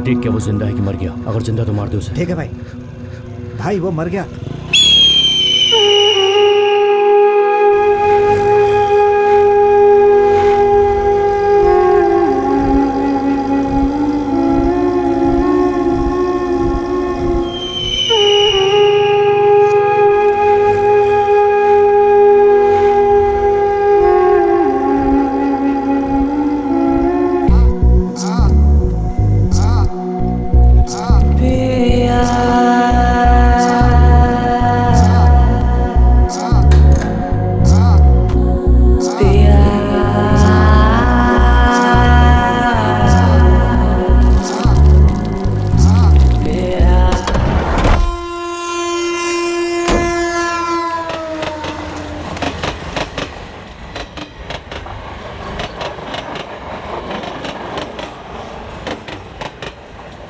देख क्या वो जिंदा है कि मर गया? अगर जिंदा तो मार दो उसे। ठीक है भाई। भाई वो मर गया।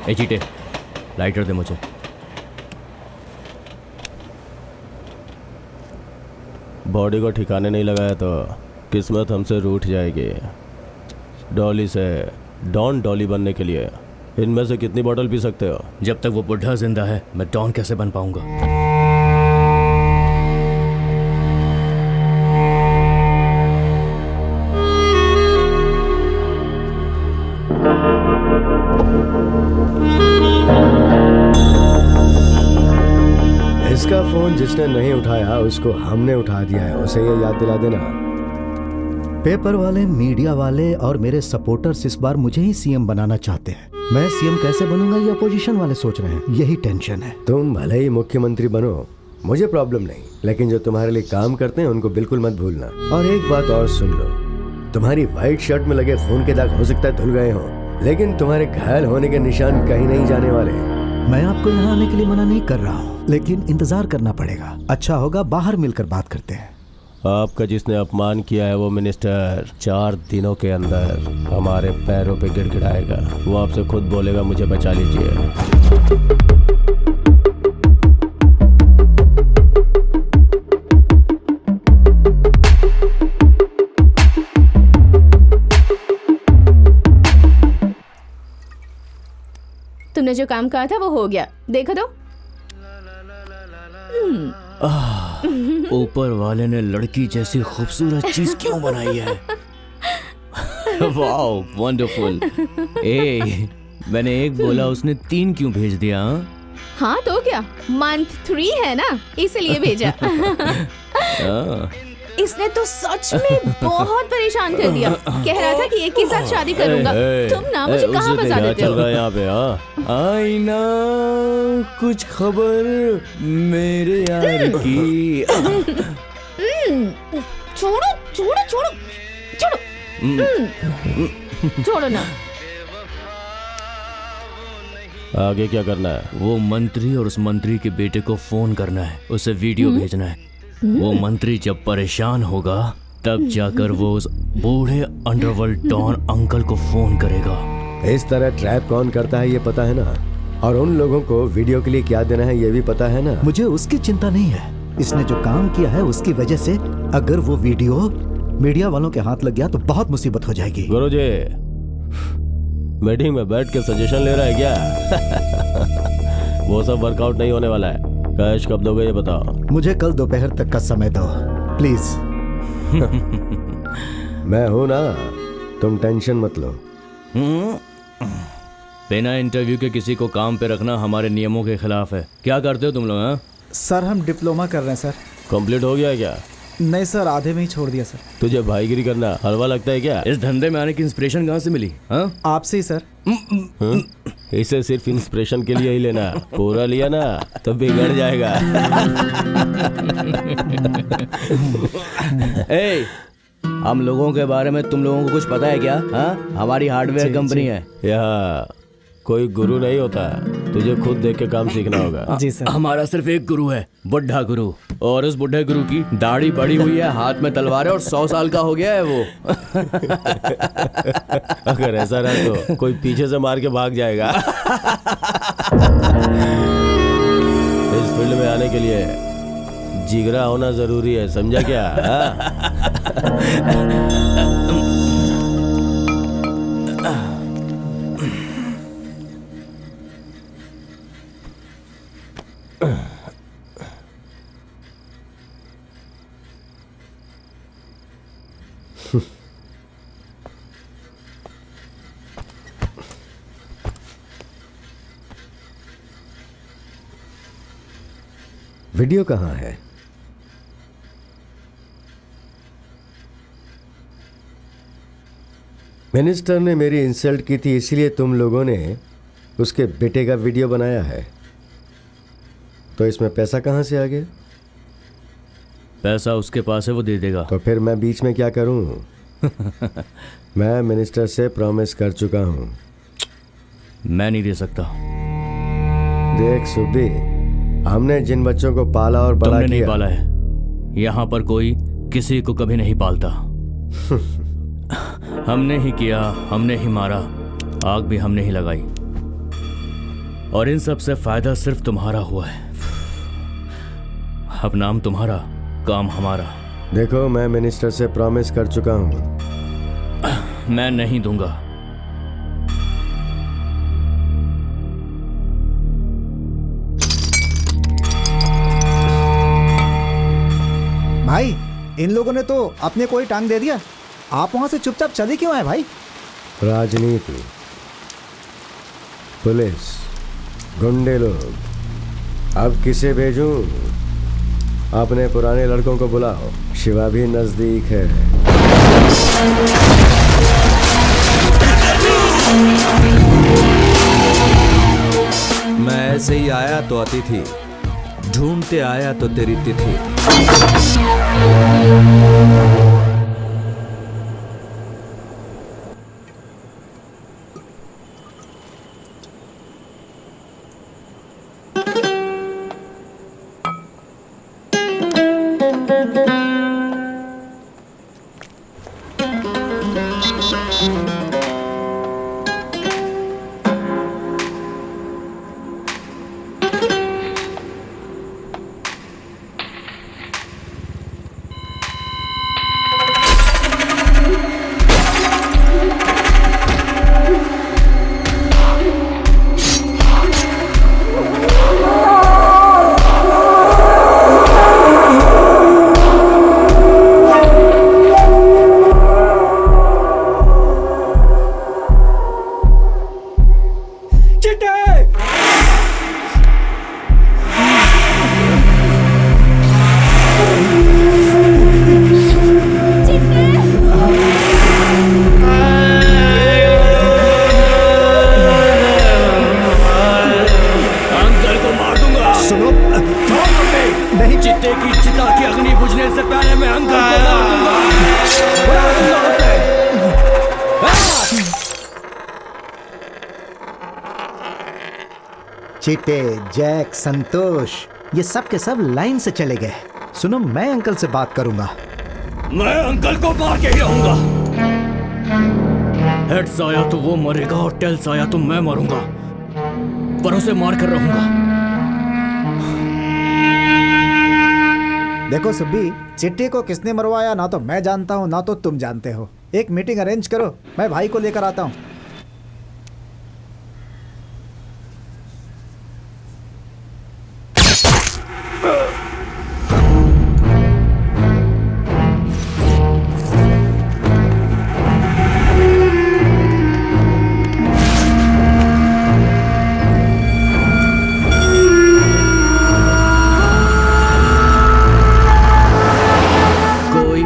ए चीटे, लाइटर दे मुझे। बॉडी को ठिकाने नहीं लगाया तो किस्मत हमसे रूठ जाएगी। डॉली से डॉन डॉली बनने के लिए इनमें से कितनी बोतल पी सकते हो? जब तक वो बुढ़ा जिंदा है मैं डॉन कैसे बन पाऊंगा? इसका फोन जिसने नहीं उठाया उसको हमने उठा दिया है, उसे ये याद दिला देना। पेपर वाले, मीडिया वाले और मेरे सपोर्टर्स इस बार मुझे ही सीएम बनाना चाहते हैं। मैं सीएम कैसे बनूंगा ये अपोजिशन वाले सोच रहे हैं, यही टेंशन है। तुम भले ही मुख्यमंत्री बनो, मुझे प्रॉब्लम नहीं, लेकिन जो तुम्हारे लिए काम करते हैं उनको बिल्कुल मत भूलना। और एक बात और सुन लो, तुम्हारी व्हाइट शर्ट में लगे खून के दाग हो सकता है धुल गए हो, लेकिन तुम्हारे घायल होने के निशान कहीं नहीं जाने वाले। मैं आपको यहाँ आने के लिए मना नहीं कर रहा हूँ, लेकिन इंतजार करना पड़ेगा। अच्छा होगा बाहर मिलकर बात करते हैं। आपका जिसने अपमान किया है वो मिनिस्टर 4 दिनों के अंदर हमारे पैरों पे गिड़गिड़ाएगा। वो आपसे खुद बोलेगा मुझे बचा लीजिए। तुमने जो काम कहा था वो हो गया, देखो तो। ऊपर वाले ने लड़की जैसी खूबसूरत चीज क्यों बनाई है? Wow, wonderful. ए, मैंने एक बोला उसने 3 क्यों भेज दिया? हाँ तो क्या, मंथ 3 है ना, इसलिए भेजा। इसने तो सच में बहुत परेशान कर दिया। कह रहा था कि एक के साथ शादी करूंगा। तुम ना मुझे कहाँ फंसा देते हो? यहाँ पे आईना कुछ खबर मेरे यार की। छोड़ो छोड़ो छोड़ो छोड़ो, छोड़ो ना। आगे क्या करना है? वो मंत्री और उस मंत्री के बेटे को फोन करना है, उसे वीडियो भेजना है। वो मंत्री जब परेशान होगा तब जाकर वो उस बूढ़े अंडरवर्ल्ड डॉन अंकल को फोन करेगा। इस तरह ट्रैप कौन करता है ये पता है ना? और उन लोगों को वीडियो के लिए क्या देना है ये भी पता है ना। मुझे उसकी चिंता नहीं है। इसने जो काम किया है उसकी वजह से अगर वो वीडियो मीडिया वालों के हाथ लग गया तो बहुत मुसीबत हो जाएगी। गुरुजी, मीटिंग में बैठ के सजेशन ले रहा है क्या? वो सब वर्कआउट नहीं होने वाला है। कैश कब दोगे ये बताओ। मुझे कल दोपहर तक का समय दो प्लीज। मैं हूं ना, तुम टेंशन मत लो। बिना इंटरव्यू के किसी को काम पे रखना हमारे नियमों के खिलाफ है। क्या करते हो तुम लोग? हाँ, सर हम डिप्लोमा कर रहे हैं सर। कंप्लीट हो गया क्या? नहीं सर, आधे में ही छोड़ दिया सर। तुझे भाईगिरी करना हलवा लगता है क्या? इस धंधे में आने की इंस्पिरेशन कहाँ से मिली? हाँ, आपसे ही सर। हाँ? इसे सिर्फ इंस्पिरेशन के लिए ही लेना, पूरा लिया ना तो बिगड़ जाएगा। ए, हम लोगों के बारे में तुम लोगों को कुछ पता है क्या? हाँ, हमारी हार्डवेयर कंपनी है। यहाँ कोई गुरु नहीं होता, तुझे खुद देख के काम सीखना होगा। जी सर। हमारा सिर्फ एक गुरु है, बुढ़ा गुरु। और उस बुढ़े गुरु की दाढ़ी बड़ी हुई है, हाथ में तलवार है और 100 साल का हो गया है वो। अगर ऐसा रहा तो कोई पीछे से मार के भाग जाएगा। इस फील्ड में आने के लिए जिगरा होना जरूरी है, समझा क्या? वीडियो कहाँ है? मिनिस्टर ने मेरी इंसल्ट की थी, इसलिए तुम लोगों ने उसके बेटे का वीडियो बनाया है। तो इसमें पैसा कहाँ से आ गया? पैसा उसके पास है, वो दे देगा। तो फिर मैं बीच में क्या करूं? मैं मिनिस्टर से प्रॉमिस कर चुका हूं। मैं नहीं दे सकता। देख सुब्बी, हमने जिन बच्चों को पाला और बड़ा तुमने किया, नहीं पाला है। यहाँ पर कोई किसी को कभी नहीं पालता। हमने ही किया, हमने ही मारा, आग भी हमने ही लगाई। और इन सब से फायदा सिर्फ तुम्हारा हुआ है। अब नाम तुम्हारा, काम हमारा। देखो मैं मिनिस्टर से प्रॉमिस कर चुका हूं। मैं नहीं दूंगा। भाई इन लोगों ने तो अपने को ही टांग दे दिया। आप वहां से चुपचाप चले क्यों आए भाई? राजनीति, पुलिस, गुंडे लोग, अब किसे भेजूं? अपने पुराने लड़कों को बुलाओ, शिवा भी नजदीक है। मैं ऐसे ही आया तो अतिथि, ढूंढते आया तो तेरी तिथि। चिट्टे, जैक, संतोष, ये सब के सब लाइन से चले गए। सुनो, मैं अंकल से बात करूंगा। मैं अंकल को मार के ही रहूंगा। हेड्स आया तो वो मरेगा और टेल्स आया तो मैं मरूंगा। पर उसे मार कर रहूंगा। देखो सुब्बी, चिट्टी को किसने मरवाया ना तो मैं जानता हूँ ना तो तुम जानते हो। एक मीटिंग अरेंज करो, मैं भाई को लेकर आता हूँ।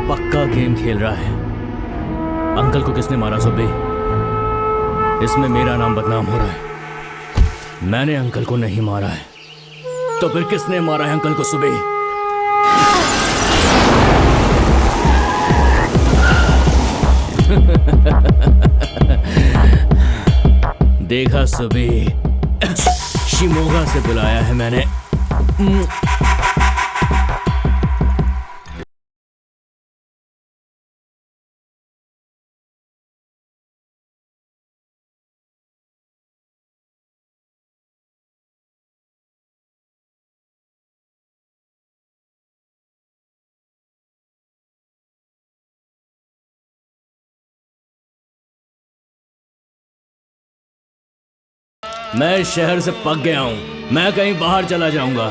पक्का गेम खेल रहा है। अंकल को किसने मारा सुब्बी? इसमें मेरा नाम बदनाम हो रहा है। मैंने अंकल को नहीं मारा है, तो फिर किसने मारा है अंकल को सुब्बी? देखा सुब्बी, शिमोगा से बुलाया है मैंने। मैं इस शहर से पक गया हूं, मैं कहीं बाहर चला जाऊंगा।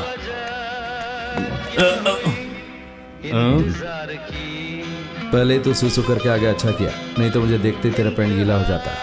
पहले तो सुसु करके आगे अच्छा किया, नहीं तो मुझे देखते ही तेरा पैंट गीला हो जाता।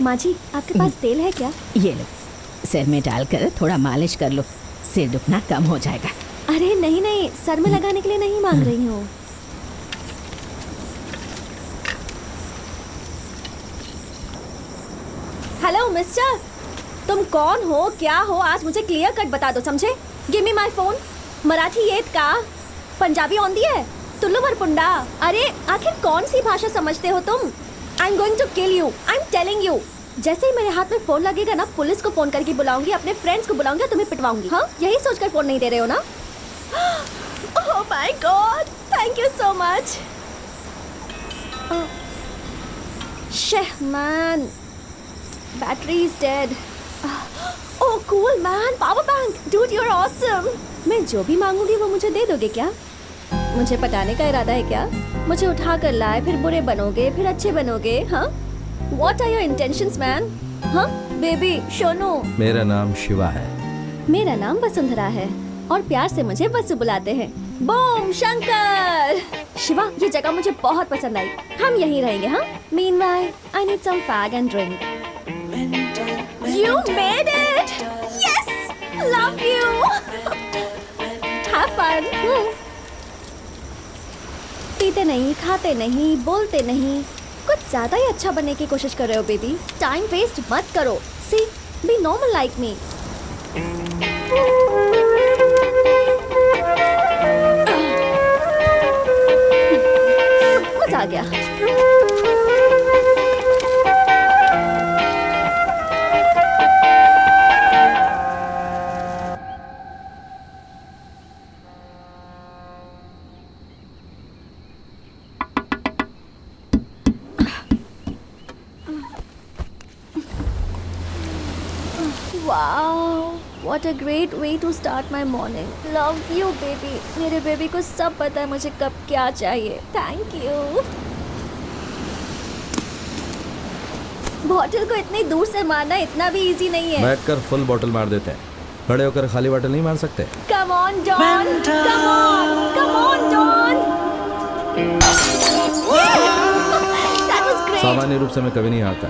माँ जी, आपके पास तेल है क्या? ये लो, सिर में डालकर थोड़ा मालिश कर लो, सिर दुखना कम हो जाएगा। अरे नहीं नहीं, सर में लगाने के लिए नहीं मांग रही हूँ। हेलो मिस्टर, तुम कौन हो, क्या हो? आज मुझे क्लियर कट बता दो, समझे? Give me my phone. Marathi येत का? पंजाबी आंदी है? तुल्लू भरपुंडा। अरे आखिर कौन सी भाषा समझते हो तुम? I am going to kill you, I am telling you. जैसे ही मेरे हाथ में फोन लगेगा ना, पुलिस को फोन करके बुलाऊंगी, अपने फ्रेंड्स को बुलाऊंगी, तुम्हें पिटवाऊंगी। हाँ, यही सोचकर फोन नहीं दे रहे हो ना? Oh my god, thank you so much. Man, battery is dead. Oh cool man, power bank, dude you are awesome. मैं जो भी मांगूंगी वो मुझे दे दोगे क्या? मुझे पटाने का इरादा है क्या? मुझे उठा कर लाए, फिर बुरे बनोगे, फिर अच्छे बनोगे? हाँ, What are your intentions, man? हाँ, बेबी, शोनो। मेरा नाम शिवा है। मेरा नाम वसुंधरा है और प्यार से मुझे वसु बुलाते हैं। बूम शंकर। शिवा, ये जगह मुझे बहुत पसंद आई, हम यहीं रहेंगे। हाँ, Meanwhile, I need some fag and drink. You made it! Yes! Love you! Have fun! पीते नहीं, खाते नहीं, बोलते नहीं, कुछ ज्यादा ही अच्छा बनने की कोशिश कर रहे हो बेबी। टाइम वेस्ट मत करो। सी, बी नॉर्मल लाइक मी। मजा आ गया। Wow, what a great way to start my morning. Love you, baby. मेरे बेबी को सब पता है मुझे कब क्या चाहिए. Thank you. बॉटल को इतनी दूर से मारना इतना भी इजी नहीं है. बैठकर फुल बॉटल मार देते हैं, खड़े होकर खाली बॉटल नहीं मार सकते. Come on, Don. Come on. Come on, Don. That was great. सामान्य रूप से मैं कभी नहीं हारता,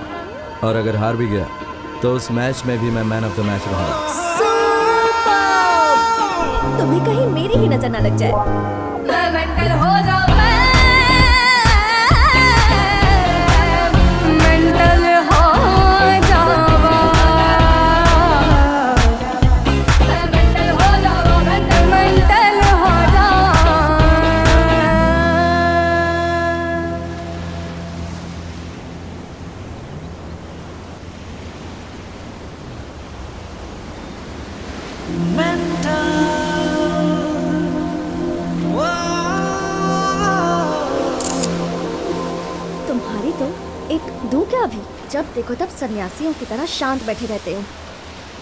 और अगर हार भी गया तो उस मैच में भी मैं मैन ऑफ द मैच रहूंगा. Superb. तुम्हें कहीं मेरी ही नजर ना लग जाए. मैं मेंटल हो जाऊं. मेंटल हो जावा. मेंटल हो जावा. मेंटल हो जावा. तुम्हारी तो एक दूं क्या अभी? जब देखो तब सन्यासियों की तरह शांत बैठे रहते हो.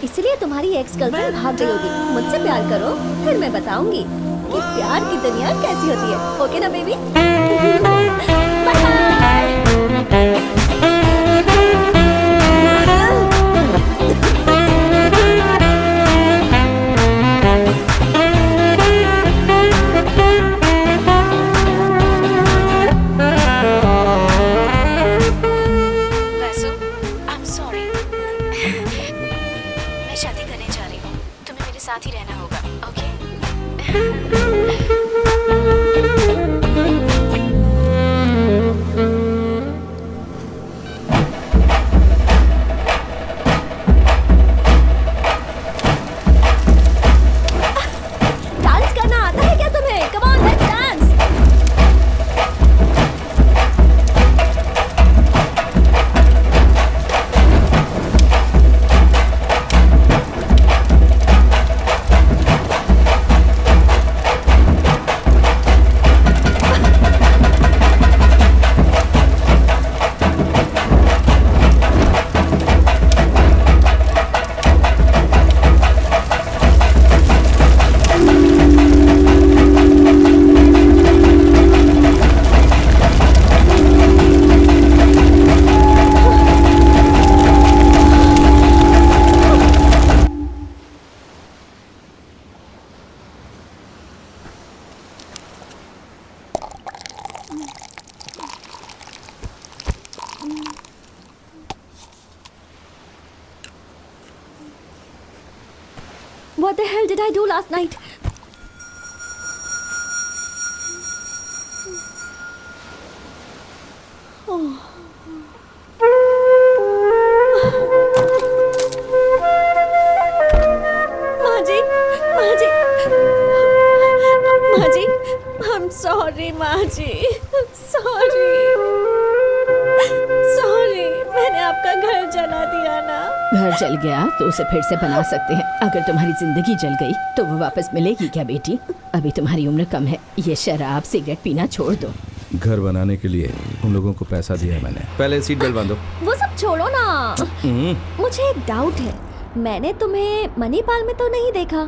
इसलिए तुम्हारी एक्स गर्लफ्रेंड भाग गई होगी. मुझसे प्यार करो, फिर मैं बताऊंगी कि प्यार की दुनिया कैसी होती है. ओके ना बेबी? Bye bye. साथ ही रहना होगा. ओके? डांस करना आता है क्या तुम्हें? Come on, let's dance. What the hell did I do last night? Maji, I'm sorry, Maji. Sorry. मैंने आपका घर जला दिया ना. घर जल गया तो उसे फिर से बना सकते हैं. अगर तुम्हारी जिंदगी जल गई तो वो वापस मिलेगी क्या बेटी? अभी तुम्हारी उम्र कम है. ये शराब सिगरेट पीना छोड़ दो. घर बनाने के लिए उन लोगों को पैसा दिया है मैंने. पहले सीट बेल्ट बांधो. वो सब छोड़ो ना. मुझे एक डाउट है. मैंने तुम्हें मणिपाल में तो नहीं देखा,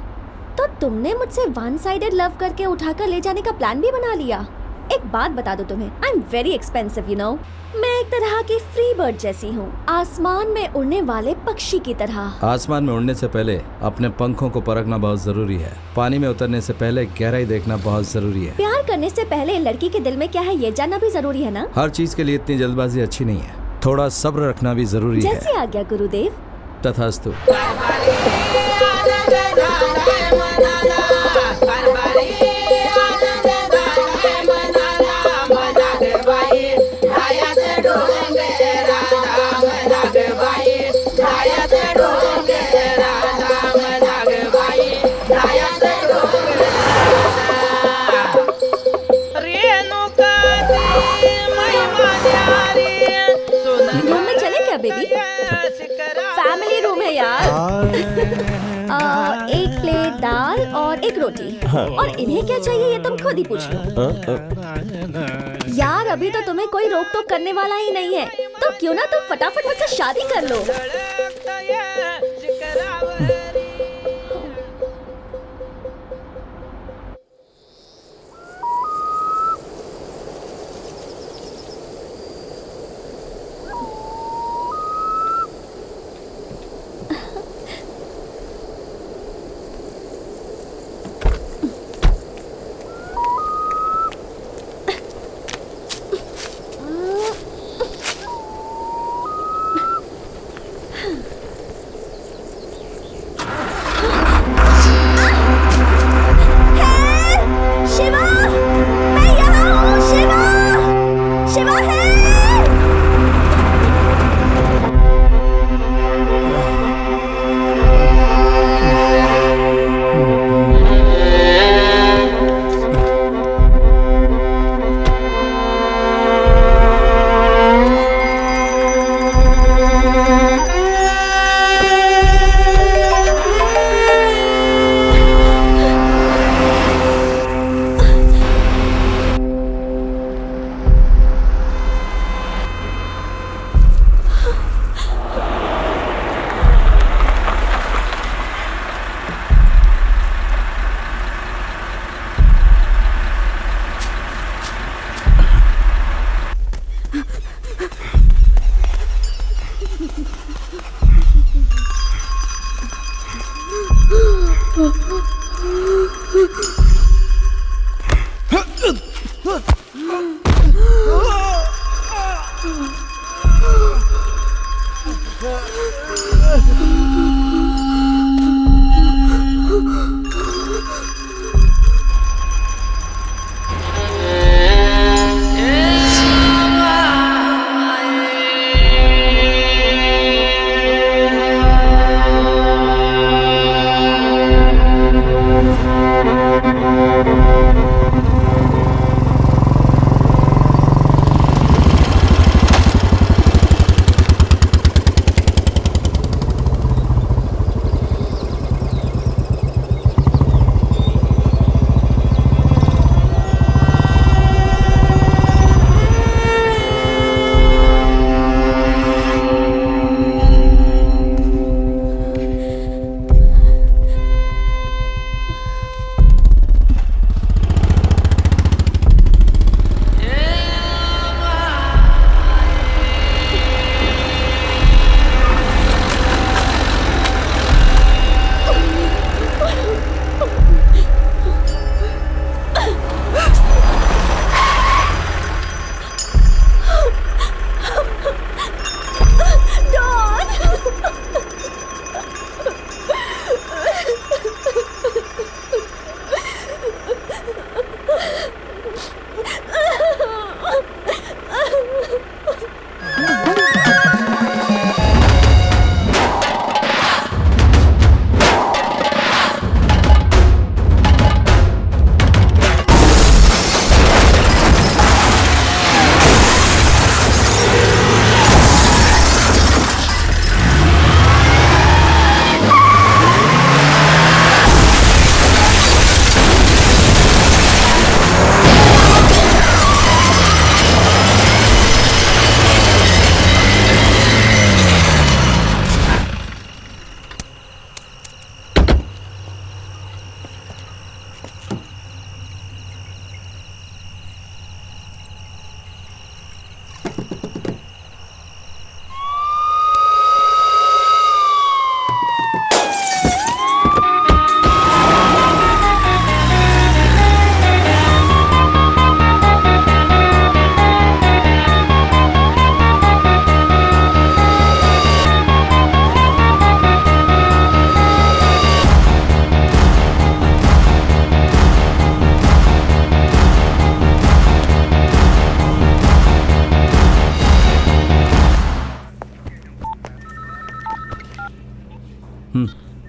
तो तुमने मुझसे वन साइडेड लव करके उठाकर ले जाने का प्लान भी बना लिया. एक बात बता दो तुम्हें, I am very expensive you know. मैं एक तरह की फ्री बर्ड जैसी हूँ, आसमान में उड़ने वाले पक्षी की तरह. आसमान में उड़ने से पहले अपने पंखों को परखना बहुत जरूरी है. पानी में उतरने से पहले गहराई देखना बहुत जरूरी है. प्यार करने से पहले लड़की के दिल में क्या है ये जानना भी जरूरी है ना. हर चीज के लिए इतनी जल्दबाजी अच्छी नहीं है. थोड़ा सब्र रखना भी जरूरी है. जैसी आज्ञा गुरुदेव. तथास्तु. रूम में चले क्या बेबी? फैमिली रूम है यार. एक प्लेट दाल और एक रोटी. और इन्हें क्या चाहिए ये तुम खुद ही पूछ लो. यार अभी तो तुम्हें कोई रोक टोक करने वाला ही नहीं है, तो क्यों ना तुम फटाफट मुझसे शादी कर लो.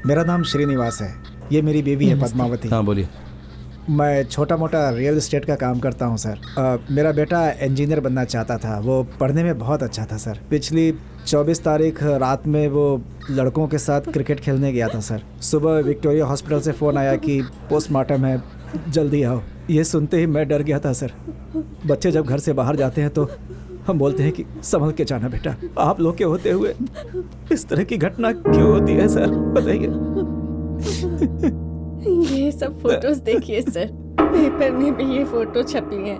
मेरा नाम श्रीनिवास है, ये मेरी बेबी है पद्मावती। हाँ बोलिए। मैं छोटा मोटा रियल एस्टेट का काम करता हूँ सर। मेरा बेटा इंजीनियर बनना चाहता था, वो पढ़ने में बहुत अच्छा था सर। पिछली 24 तारीख रात में वो लड़कों के साथ क्रिकेट खेलने गया था सर। सुबह विक्टोरिया हॉस्पिटल से फ़ोन आया कि पोस्टमार्टम है, जल्दी आओ। ये सुनते ही मैं डर गया था सर। बच्चे जब घर से बाहर जाते हैं तो हम बोलते हैं कि संभल के जाना बेटा। आप लोग के होते हुए इस तरह की घटना क्यों होती है सर, बताइए। ये सब फोटोज देखिए सर, पेपर में भी ये फोटो छपी है,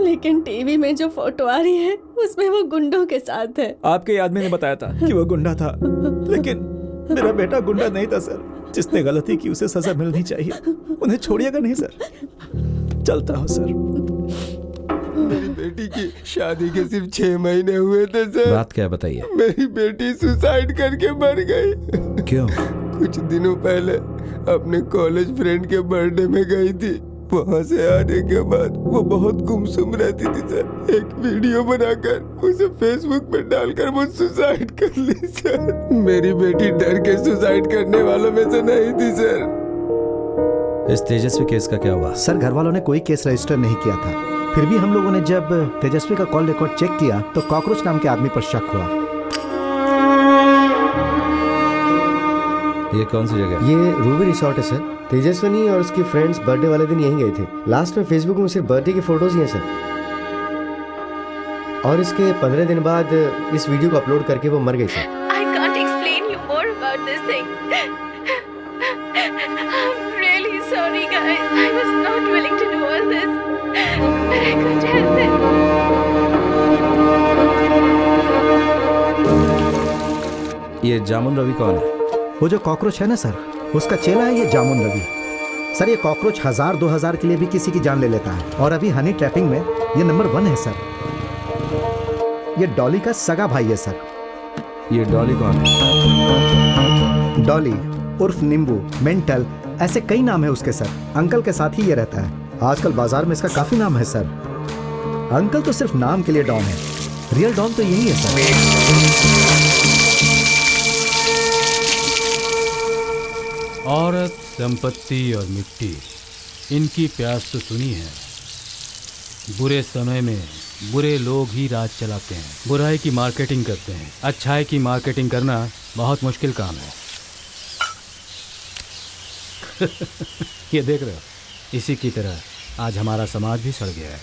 लेकिन टीवी में जो फोटो आ रही है उसमें वो गुंडों के साथ है। आपके आदमी ने बताया था कि वो गुंडा था, लेकिन मेरा बेटा गुंडा नहीं था सर। जिसने गलती की उसे सजा मिलनी चाहिए, उन्हें छोड़िएगा नहीं सर। चलता हूँ सर। मेरी बेटी की शादी के सिर्फ 6 महीने हुए थे सर। बात क्या बताइए। मेरी बेटी सुसाइड करके मर गई। क्यों? कुछ दिनों पहले अपने कॉलेज फ्रेंड के बर्थडे में गई थी। वहाँ से आने के बाद वो बहुत गुमसुम रहती थी सर। एक वीडियो बनाकर उसे फेसबुक पे डालकर वो सुसाइड कर ली सर। मेरी बेटी डर के सुसाइड करने वालों में से नहीं थी सर। इस तेजस्वी केस का क्या हुआ? सर घर वालों ने कोई केस रजिस्टर नहीं किया था। फिर भी हम लोगों ने जब तेजस्वी का कॉल रिकॉर्ड चेक किया तो कॉकरोच नाम के आदमी पर शक हुआ। ये कौन सी जगह? ये रूबी रिसोर्ट है सर। तेजस्विनी और उसकी फ्रेंड्स बर्थडे वाले दिन यहीं गए थे। लास्ट में फेसबुक में सिर्फ बर्थडे की फोटोज ही हैं सर। और इसके 15 दिन बाद इस वीडियो को अपलोड करके वो मर गई sir. I can't explain you more about this thing. I'm really sorry guys. I was not willing to do all this. But I couldn't help it. ये जामुन रवि कौन है? वो जो कॉकरोच है ना सर, उसका चेला है ये जामुन रवि। सर ये कॉकरोच 1000-2000 के लिए भी किसी की जान ले लेता है, और अभी हनी ट्रैपिंग में ये नंबर 1 है सर। ये डॉली का सगा भाई है सर। ये डॉली कौन है? डॉली उर्फ नींबू, मेंटल, ऐसे कई नाम है उसके सर। अंकल के साथ ही ये रहता है। आजकल बाजार में इसका काफी नाम है सर। अंकल तो सिर्फ नाम के लिए डॉन है, रियल डॉन तो यही है सर। औरत, संपत्ति और मिट्टी, इनकी प्यास तो सुनी है। बुरे समय में बुरे लोग ही राज चलाते हैं, बुराई की मार्केटिंग करते हैं। अच्छाई की मार्केटिंग करना बहुत मुश्किल काम है। ये देख रहे हो, इसी की तरह आज हमारा समाज भी सड़ गया है।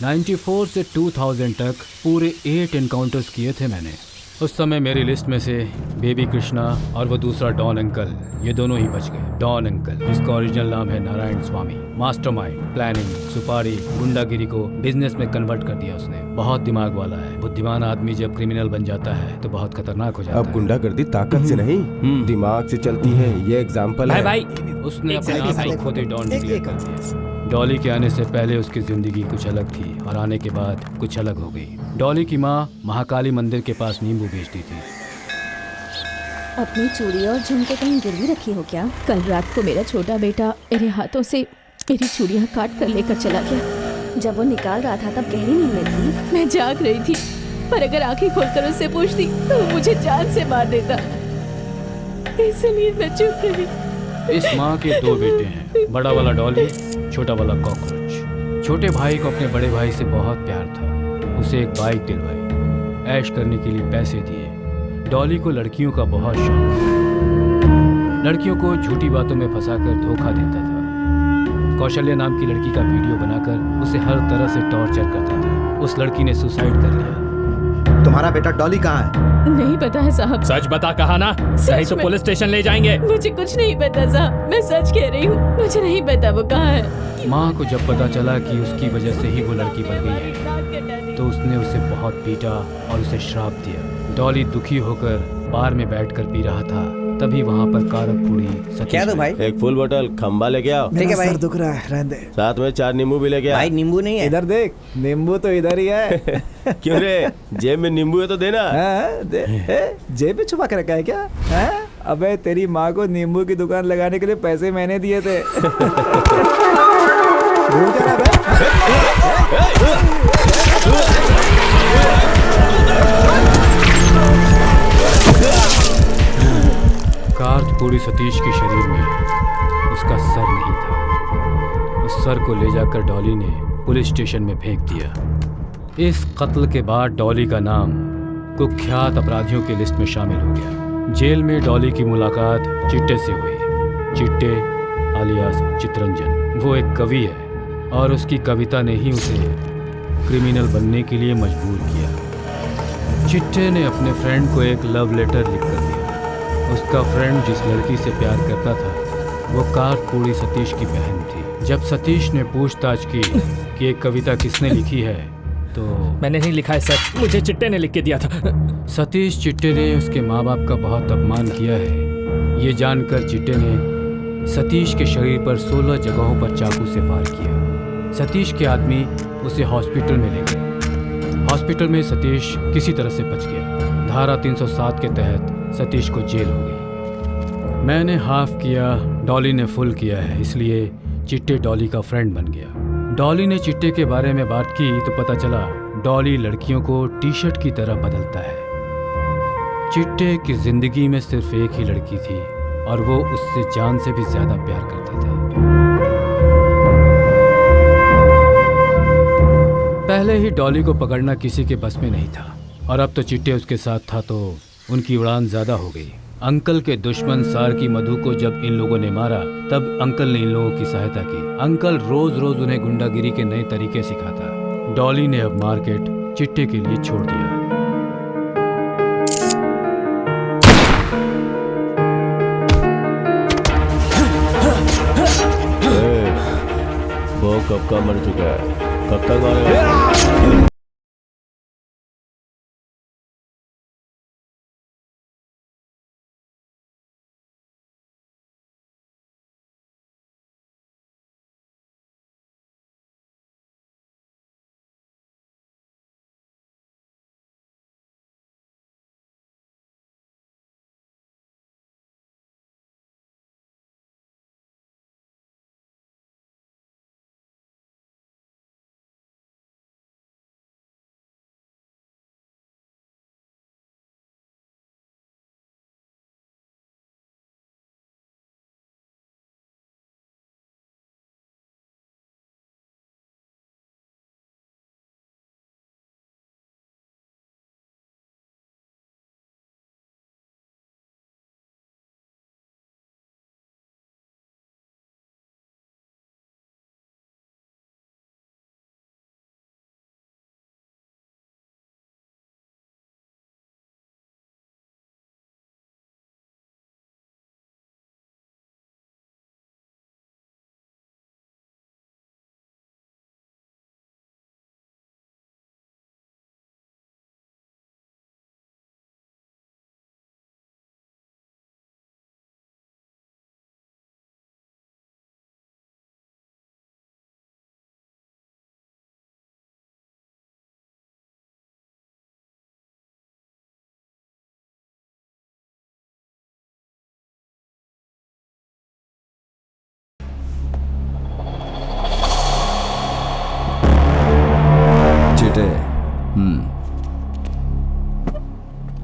94 से 2000 तक पूरे 8 एनकाउंटर्स किए थे मैंने। उस समय मेरी लिस्ट में से बेबी कृष्णा और वो दूसरा डॉन अंकल, ये दोनों ही बच गए। डॉन अंकल, जिसका ओरिजिनल नाम है नारायण स्वामी, मास्टरमाइंड, प्लानिंग, सुपारी, गुंडागिरी को बिजनेस में कन्वर्ट कर दिया उसने। बहुत दिमाग वाला है। बुद्धिमान आदमी जब क्रिमिनल बन जाता है तो बहुत खतरनाक हो जाता है। अब गुंडागर्दी ताकत से नहीं दिमाग से चलती है, ये एग्जाम्पल है। भाई उसने अपने आप को खुद ही डॉन डिक्लेयर कर दिया। डॉली के आने से पहले उसकी जिंदगी कुछ अलग थी और आने के बाद कुछ अलग हो गई। डॉली की माँ महाकाली मंदिर के पास नींबू बेचती थी। अपनी चूड़ी और झुमके कहीं गिरवी रखी हो क्या? कल रात को मेरा छोटा बेटा मेरे हाथों से मेरी चूड़ियाँ काट कर लेकर चला गया। जब वो निकाल रहा था तब गहरी नींद में थी। मैं जाग रही थी, पर अगर आंखें खोलकर उससे पूछती तो वो मुझे जान से मार देता, इसलिए मैं चुप रही। इस माँ के 2 बेटे हैं, बड़ा वाला डॉली, छोटा वाला कॉकरोच। छोटे भाई को अपने बड़े भाई से बहुत प्यार था। उसे एक बाइक दिलवाई, ऐश करने के लिए पैसे दिए। डॉली को लड़कियों का बहुत शौक था। लड़कियों को झूठी बातों में फंसाकर धोखा देता था। कौशल्या नाम की लड़की का वीडियो बनाकर उसे हर तरह से टॉर्चर करता था। उस लड़की ने सुसाइड कर लिया। तुम्हारा बेटा डॉली कहाँ है? नहीं पता है साहब। सच बता, कहा ना, नहीं तो पुलिस स्टेशन ले जाएंगे। मुझे कुछ नहीं पता साहब, मैं सच कह रही हूँ, मुझे नहीं पता वो कहाँ है। माँ को जब पता चला कि उसकी वजह से ही वो लड़की बन गई है तो उसने उसे बहुत पीटा और उसे श्राप दिया। डॉली दुखी होकर बार में बैठकर पी रहा था, तभी वहाँ पर कारक पूरी क्या दो भाई? एक फुल बोतल खंबा लेके आओ। ठीक है भाई। सर दुख रहा है, रहने दे। साथ में 4 नींबू भी लेके आओ। भाई नींबू नहीं है। इधर देख, नींबू तो इधर ही है। क्यों रे, जेब में नींबू है तो देना। जेब में छुपा के रखा है क्या? अबे तेरी माँ को नींबू की दुकान लगाने के लिए पैसे मैंने दिए थे। भूल जा रहा है? कार्तपूरी सतीश के शरीर में उसका सर नहीं था। उस सर को ले जाकर डॉली ने पुलिस स्टेशन में फेंक दिया। इस कत्ल के बाद डॉली का नाम कुख्यात अपराधियों की लिस्ट में शामिल हो गया। जेल में डॉली की मुलाकात चिट्टे से हुई। चिट्टे आलियास चित्रंजन, वो एक कवि है और उसकी कविता ने ही उसे क्रिमिनल बनने के लिए मजबूर किया। चिट्टे ने अपने फ्रेंड को एक लव लेटर लिखकर दिया। उसका फ्रेंड जिस लड़की से प्यार करता था वो कार्तपूरी सतीश की बहन थी। जब सतीश ने पूछताछ की कि ये कविता किसने लिखी है तो मैंने नहीं लिखा है सर, मुझे चिट्टे ने लिख के दिया था। सतीश चिट्टे ने उसके माँ बाप का बहुत अपमान किया है। ये जानकर चिट्टे ने सतीश के शरीर पर 16 जगहों पर चाकू से वार किया। सतीश के आदमी उसे हॉस्पिटल में ले गए। हॉस्पिटल में सतीश किसी तरह से बच गया। धारा 307 के तहत सतीश को जेल हो गई। मैंने हाफ किया, डॉली ने फुल किया है, इसलिए चिट्टे डॉली का फ्रेंड बन गया। डॉली ने चिट्टे के बारे में बात की तो पता चला डॉली लड़कियों को टी शर्ट की तरह बदलता है। चिट्टे की जिंदगी में सिर्फ एक ही लड़की थी और वो उससे जान से भी ज्यादा प्यार करता था। पहले ही डॉली को पकड़ना किसी के बस में नहीं था और अब तो चिट्टे उसके साथ था तो उनकी उड़ान ज्यादा हो गई। अंकल के दुश्मन सार की मधु को जब इन लोगों ने मारा तब अंकल ने इन लोगों की सहायता की। अंकल रोज रोज उन्हें गुंडागिरी के नए तरीके सिखाता। डॉली ने अब मार्केट चिट्टे के लिए छोड़ दिया। वो कब का मर चुका है, कब तक मारेगा?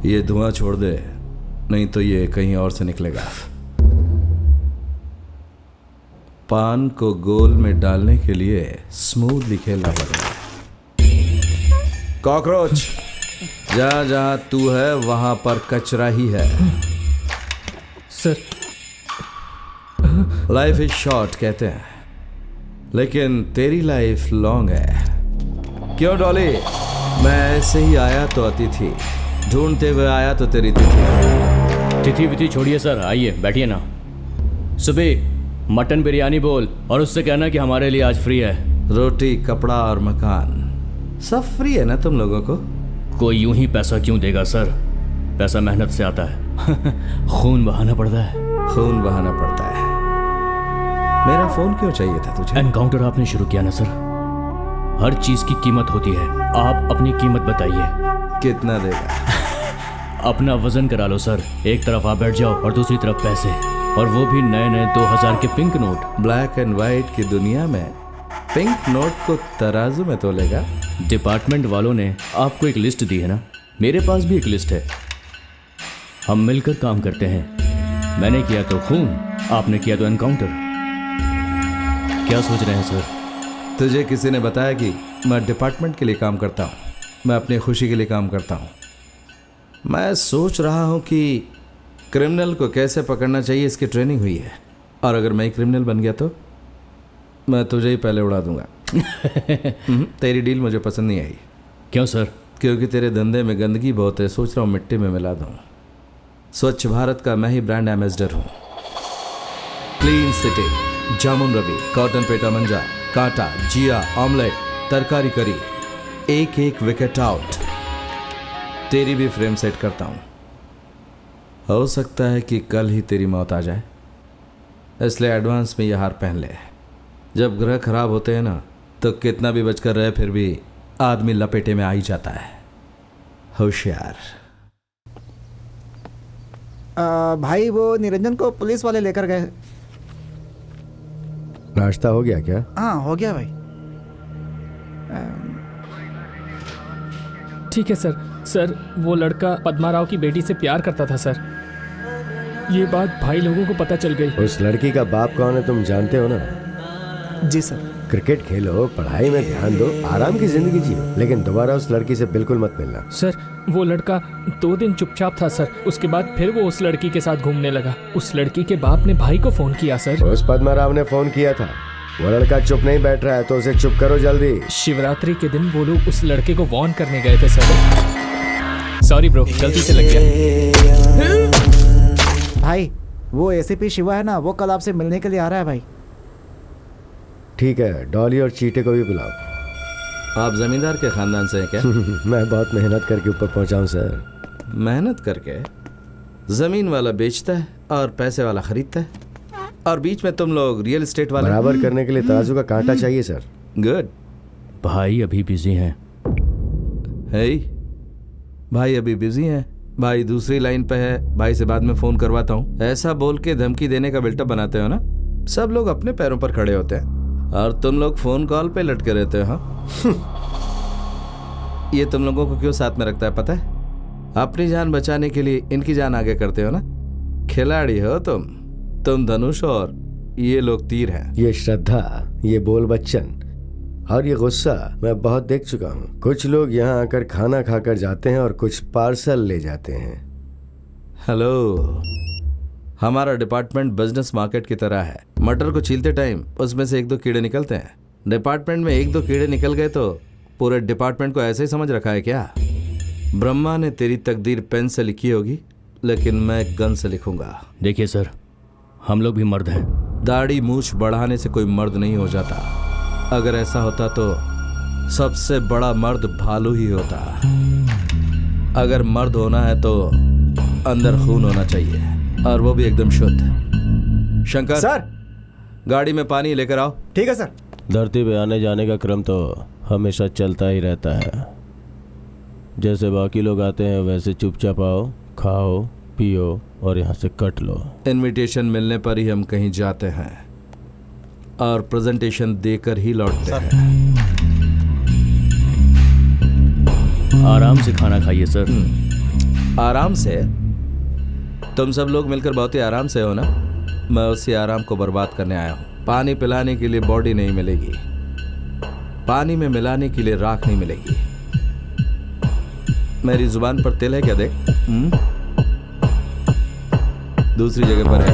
ये धुआं छोड़ दे, नहीं तो ये कहीं और से निकलेगा। पान को गोल में डालने के लिए स्मूथली खेलना पड़ेगा। कॉकरोच, जहां जहां तू है वहां पर कचरा ही है। सर, लाइफ इज शॉर्ट कहते हैं, लेकिन तेरी लाइफ लॉन्ग है। क्यों डॉली? मैं ऐसे ही आया तो अतिथि, ढूंढते हुए आया तो तेरी तिथि। तिथि विथि छोड़िए सर, आइए बैठिए ना। सुबह मटन बिरयानी बोल और उससे कहना कि हमारे लिए आज फ्री है। रोटी, कपड़ा और मकान सब फ्री है ना तुम लोगों को? कोई यूं ही पैसा क्यों देगा सर? पैसा मेहनत से आता है। खून बहाना पड़ता है। खून बहाना पड़ता है। मेरा फोन क्यों चाहिए था तुझे? एनकाउंटर आपने शुरू किया ना सर। हर चीज की कीमत होती है। आप अपनी कीमत बताइए। कितना देगा? अपना वजन करा लो सर। एक तरफ आप बैठ जाओ और दूसरी तरफ पैसे, और वो भी नए नए 2000 के pink note. Black and white की दुनिया में पिंक नोट को तराजू में तोलेगा? डिपार्टमेंट वालों ने आपको एक लिस्ट दी है ना, मेरे पास भी एक लिस्ट है। हम मिलकर काम करते हैं। मैंने किया तो खून, आपने किया तो एनकाउंटर। क्या सोच रहे हैं सर? तुझे किसी ने बताया कि मैं डिपार्टमेंट के लिए काम करता हूँ? मैं अपनी खुशी के लिए काम करता हूँ। मैं सोच रहा हूँ कि क्रिमिनल को कैसे पकड़ना चाहिए, इसकी ट्रेनिंग हुई है। और अगर मैं क्रिमिनल बन गया तो मैं तुझे ही पहले उड़ा दूंगा। तेरी डील मुझे पसंद नहीं आई। क्यों सर? क्योंकि तेरे धंधे में गंदगी बहुत है। सोच रहा हूँ मिट्टी में मिला दूँ। स्वच्छ भारत का मैं ही ब्रांड एम्बेसडर हूँ। क्लीन सिटी, जामुन रवि, कॉटन पेटा मंजा, कांटा, जिया, ऑमलेट, तरकारी करी, एक एक विकेट आउट। तेरी भी फ्रेम सेट करता हूँ। हो सकता है कि कल ही तेरी मौत आ जाए, इसलिए एडवांस में यह हार पहन ले। जब ग्रह खराब होते हैं ना, तो कितना भी बचकर रहे फिर भी आदमी लपेटे में आ ही जाता है। होशियार। भाई वो निरंजन को पुलिस वाले लेकर गए। नाश्ता हो गया क्या? हाँ हो गया भाई। ठीक है सर। सर, वो लड़का पद्मा राव की बेटी से प्यार करता था सर। ये बात भाई लोगों को पता चल गई। उस लड़की का बाप कौन है तुम जानते हो ना? जी सर। क्रिकेट खेलो, पढ़ाई में ध्यान दो, आराम की जिंदगी जियो, लेकिन दोबारा उस लड़की से बिल्कुल मत मिलना। सर, वो लड़का 2 दिन चुपचाप था सर। उसके बाद फिर वो उस लड़की के साथ घूमने लगा। उस लड़की के बाप ने भाई को फोन किया सर। उस पद्मा राव ने फोन किया था। वो लड़का चुप नहीं बैठ रहा है, तो उसे चुप करो जल्दी। शिवरात्रि के दिन वो लोग उस लड़के को वार्न करने गए थे सर। सॉरी ब्रो, गलती से लग गया। भाई वो एसीपी शिवा है ना, वो कल आपसे मिलने के लिए आ रहा है भाई। ठीक है, डॉली और चीटे को भी बुलाओ। आप जमींदार के खानदान से हैं क्या? मैं बहुत मेहनत करके ऊपर पहुंचा हूं सर। मेहनत करके? जमीन वाला बेचता है और पैसे वाला खरीदता है, और बीच में तुम लोग रियल एस्टेट वाले। बराबर करने के लिए तराजू का कांटा चाहिए सर। गुड। भाई अभी बिजी हैं। भाई अभी बिजी हैं। भाई दूसरी लाइन पे है, भाई से बाद में फोन करवाता हूँ। ऐसा बोल के धमकी देने का बिल्टअप बनाते हो ना। सब लोग अपने पैरों पर खड़े होते हैं और तुम लोग फोन कॉल पे लटके रहते हो। ये तुम लोगों को क्यों साथ में रखता है पता है? अपनी जान बचाने के लिए इनकी जान आगे करते हो ना। खिलाड़ी हो तुम धनुष और ये लोग तीर हैं। ये श्रद्धा, ये बोल बच्चन और ये गुस्सा मैं बहुत देख चुका हूँ। कुछ लोग यहाँ आकर खाना खाकर जाते हैं और कुछ पार्सल ले जाते हैं। हेलो, हमारा डिपार्टमेंट बिजनेस मार्केट की तरह है। मटर को छीलते टाइम उसमें से 1-2 कीड़े निकलते हैं। डिपार्टमेंट में 1-2 कीड़े निकल गए तो पूरे डिपार्टमेंट को ऐसे ही समझ रखा है क्या? ब्रह्मा ने तेरी तकदीर पेन से लिखी होगी, लेकिन मैं गन से लिखूंगा। देखिए सर, हम लोग भी मर्द हैं। दाढ़ी मूछ बढ़ाने से कोई मर्द नहीं हो जाता। अगर ऐसा होता तो सबसे बड़ा मर्द भालू ही होता। अगर मर्द होना है तो अंदर खून होना चाहिए, और वो भी एकदम शुद्ध। शंकर सर, गाड़ी में पानी लेकर आओ। ठीक है सर। धरती पे आने जाने का क्रम तो हमेशा चलता ही रहता है। जैसे बाकी लोग आते हैं वैसे चुपचाप आओ, खाओ, पियो और यहाँ से कट लो। इनविटेशन मिलने पर ही हम कहीं जाते हैं और प्रेजेंटेशन देकर ही लौटते हैं। आराम से खाना खाइए सर। आराम से? तुम सब लोग मिलकर बहुत ही आराम से हो ना? मैं उसी आराम को बर्बाद करने आया हूँ। पानी पिलाने के लिए बॉडी नहीं मिलेगी, पानी में मिलाने के लिए राख नहीं मिलेगी। मेरी जुबान पर तिल है क्या? देख, दूसरी जगह पर है।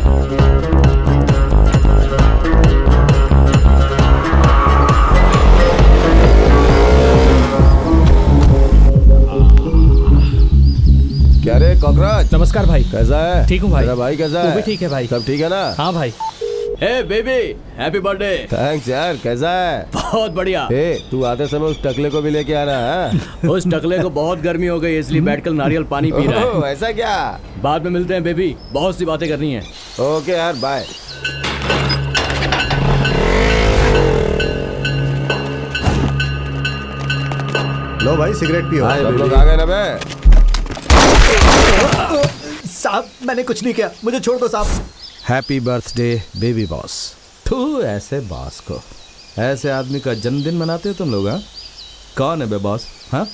क्या रे कॉकरोच? नमस्कार भाई। कैसा है? ठीक हूँ भाई। तेरा भाई कैसा तू है? भी ठीक है भाई। सब ठीक है ना? हाँ भाई। हे बेबी, हैप्पी बर्थडे। थैंक्स यार। कैसा है? बहुत बढ़िया। तू आते समय उस टकले को भी लेके आना है। उस टकले को बहुत गर्मी हो गई इसलिए बैठकर नारियल पानी पी रहा है। ऐसा क्या? बाद में मिलते हैं बेबी, बहुत सी बातें करनी है। ओके यार, बाय। लो भाई सिगरेट पियो। सब लोग आ गए ना बे? साहब मैंने कुछ नहीं किया, मुझे छोड़ दो साहब। Happy birthday baby boss. तू ऐसे बॉस को, ऐसे आदमी का जन्मदिन मनाते हो तुम लोग? हाँ, कौन है बे बॉस? हाँ,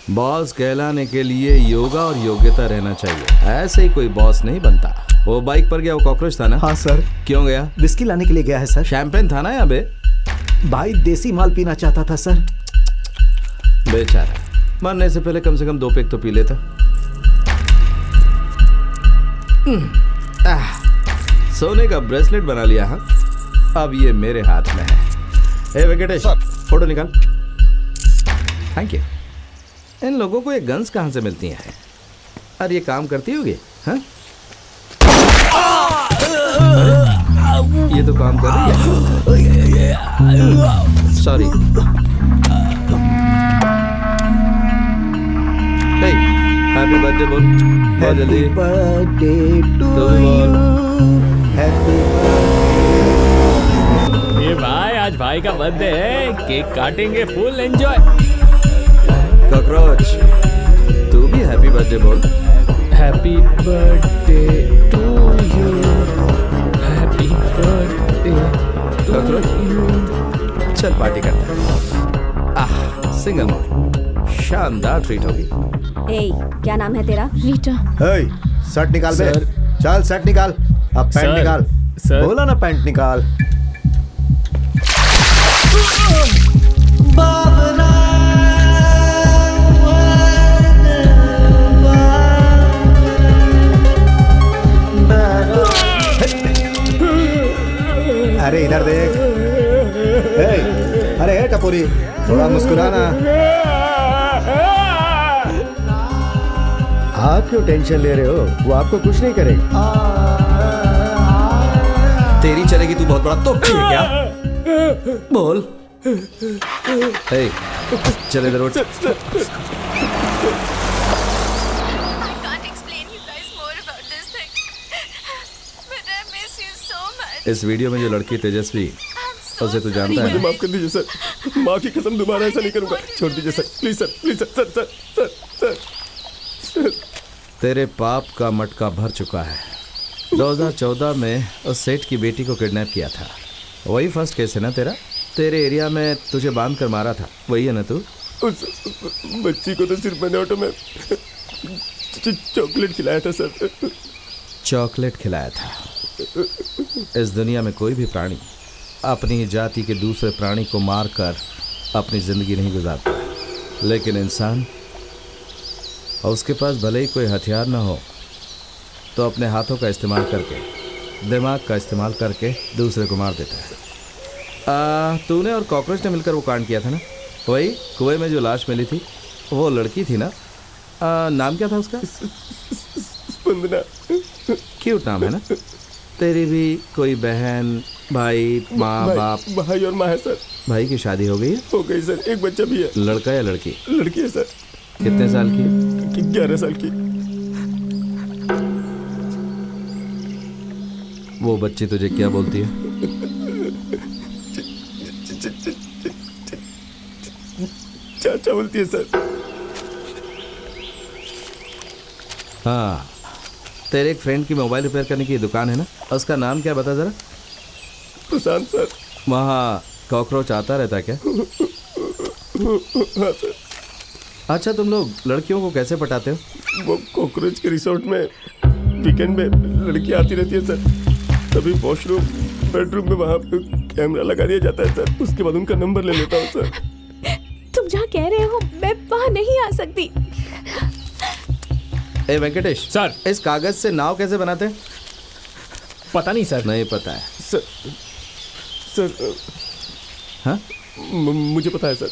बॉस कहलाने के लिए योगा और योग्यता रहना चाहिए। ऐसे ही कोई बॉस नहीं बनता। वो बाइक पर गया, वो कॉकरोच था ना? हाँ सर। क्यों गया? विस्की लाने के लिए गया है सर। शैंपेन था ना यहाँ बे? भाई देसी माल पीना चाहता था सर। बेचारा, मरने से पहले कम से कम 2 पेग तो पी लेता। सोने का ब्रेसलेट बना लिया। हाँ, अब ये मेरे हाथ में है। ए वेंकटेश, फोटो निकाल। Thank you. इन लोगों को ये गन्स कहाँ से मिलती हैं? और ये काम करती होगी? हाँ, ये तो काम कर रही है। सॉरी। हैप्पी बर्थडे बोल। बहुत जल्दी। Happy birthday to you. Happy ये भाई, आज भाई का बर्थडे है, केक काटेंगे, फुल एंजॉय। कॉकरोच, तू भी हैप्पी बर्थडे बोल। Happy birthday to you, happy birthday cockroach, चल पार्टी करते हैं। सिंगल मोड, शानदार ट्रीट होगी। ए, क्या नाम है तेरा? रीटा। शर्ट निकाल बे। चल शर्ट निकाल। अब पैंट सर, निकाल। सर। बोला ना पैंट निकाल। अरे इधर देख। अरे हे टपोरी, थोड़ा मुस्कुराना। आप क्यों टेंशन ले रहे हो? वो आपको कुछ नहीं करेगा। तेरी चलेगी, तू बहुत बड़ा तोप है क्या? बोल। हे, चल इधर उठ। इस वीडियो में जो लड़की तेजस्वी, उसे तू जानता है? मुझे माफ कर दीजिए सर, माँ की कसम दोबारा ऐसा नहीं करूंगा। छोड़ दीजिए sir, please sir, please sir, sir sir sir sir, sir. तेरे पाप का मटका भर चुका है। 2014 में उस सेठ की बेटी को किडनैप किया था। वही फर्स्ट केस है ना तेरा? तेरे एरिया में तुझे बांध कर मारा था, वही है ना तू? उस बच्ची को तो सिर्फ मैंने ऑटो में चॉकलेट खिलाया था सर। चॉकलेट खिलाया था। इस दुनिया में कोई भी प्राणी अपनी जाति के दूसरे प्राणी को मारकर अपनी जिंदगी नहीं गुजारता, लेकिन इंसान, उसके पास भले ही कोई हथियार ना हो तो अपने हाथों का इस्तेमाल करके, दिमाग का इस्तेमाल करके दूसरे को मार देता है। तूने और कॉकरोच ने मिलकर वो कांड किया था ना? वही कुएं में जो लाश मिली थी, वो लड़की थी ना? नाम क्या था उसका? स्पंदना। क्यूट नाम है ना? तेरी भी कोई बहन, भाई, माँ, बाप? भाई और माँ है सर। भाई की शादी हो गई है? हो गई सर, एक बच्चा भी है। लड़का या लड़की? लड़की है सर। कितने साल की? 11 साल की। वो बच्ची तुझे क्या बोलती है? चाचा बोलती है सर। हाँ, तेरे एक फ्रेंड की मोबाइल रिपेयर करने की दुकान है ना? उसका नाम क्या बता जरा? प्रशांत सर। वहाँ कॉकरोच आता रहता क्या? हाँ सर। अच्छा, तुम लोग लड़कियों को कैसे पटाते हो? वो कॉकरोच के रिसोर्ट में वीकेंड में लड़की आती रहती है सर, तभी वॉशरूम बेडरूम में वहाँ पे कैमरा लगा दिया जाता है सर, उसके बाद उनका नंबर ले लेता हूँ सर। तुम जहाँ कह रहे हो मैं वहाँ नहीं आ सकती। ए वेंकटेश सर, इस कागज से नाव कैसे बनाते हैं? पता नहीं सर। नहीं पता है सर हाँ मुझे पता है सर।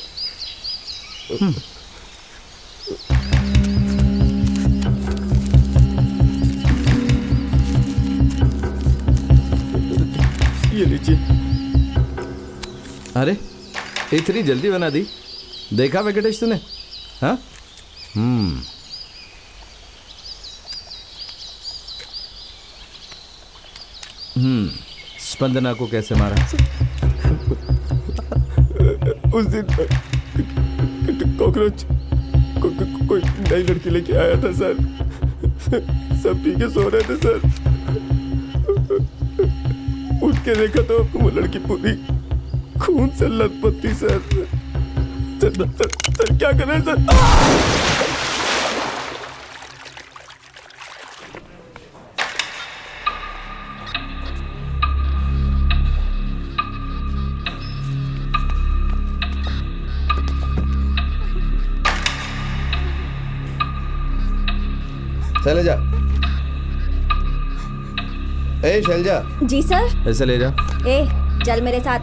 ये लीजिए। अरे इतनी जल्दी बना दी, देखा वेंकटेश तूने? हाँ स्पंदना को कैसे मारा? उस दिन कॉकरोच कोई नई लड़की लेके आया था सर, सब पी के सो रहे थे सर, उठ के देखा तो वो लड़की पूरी खून से लथपथ थी सर। सर क्या कर रहे हैं सर? शैलजा, ए शैलजा। जी सर। ऐसे ले जा। ए चल मेरे साथ।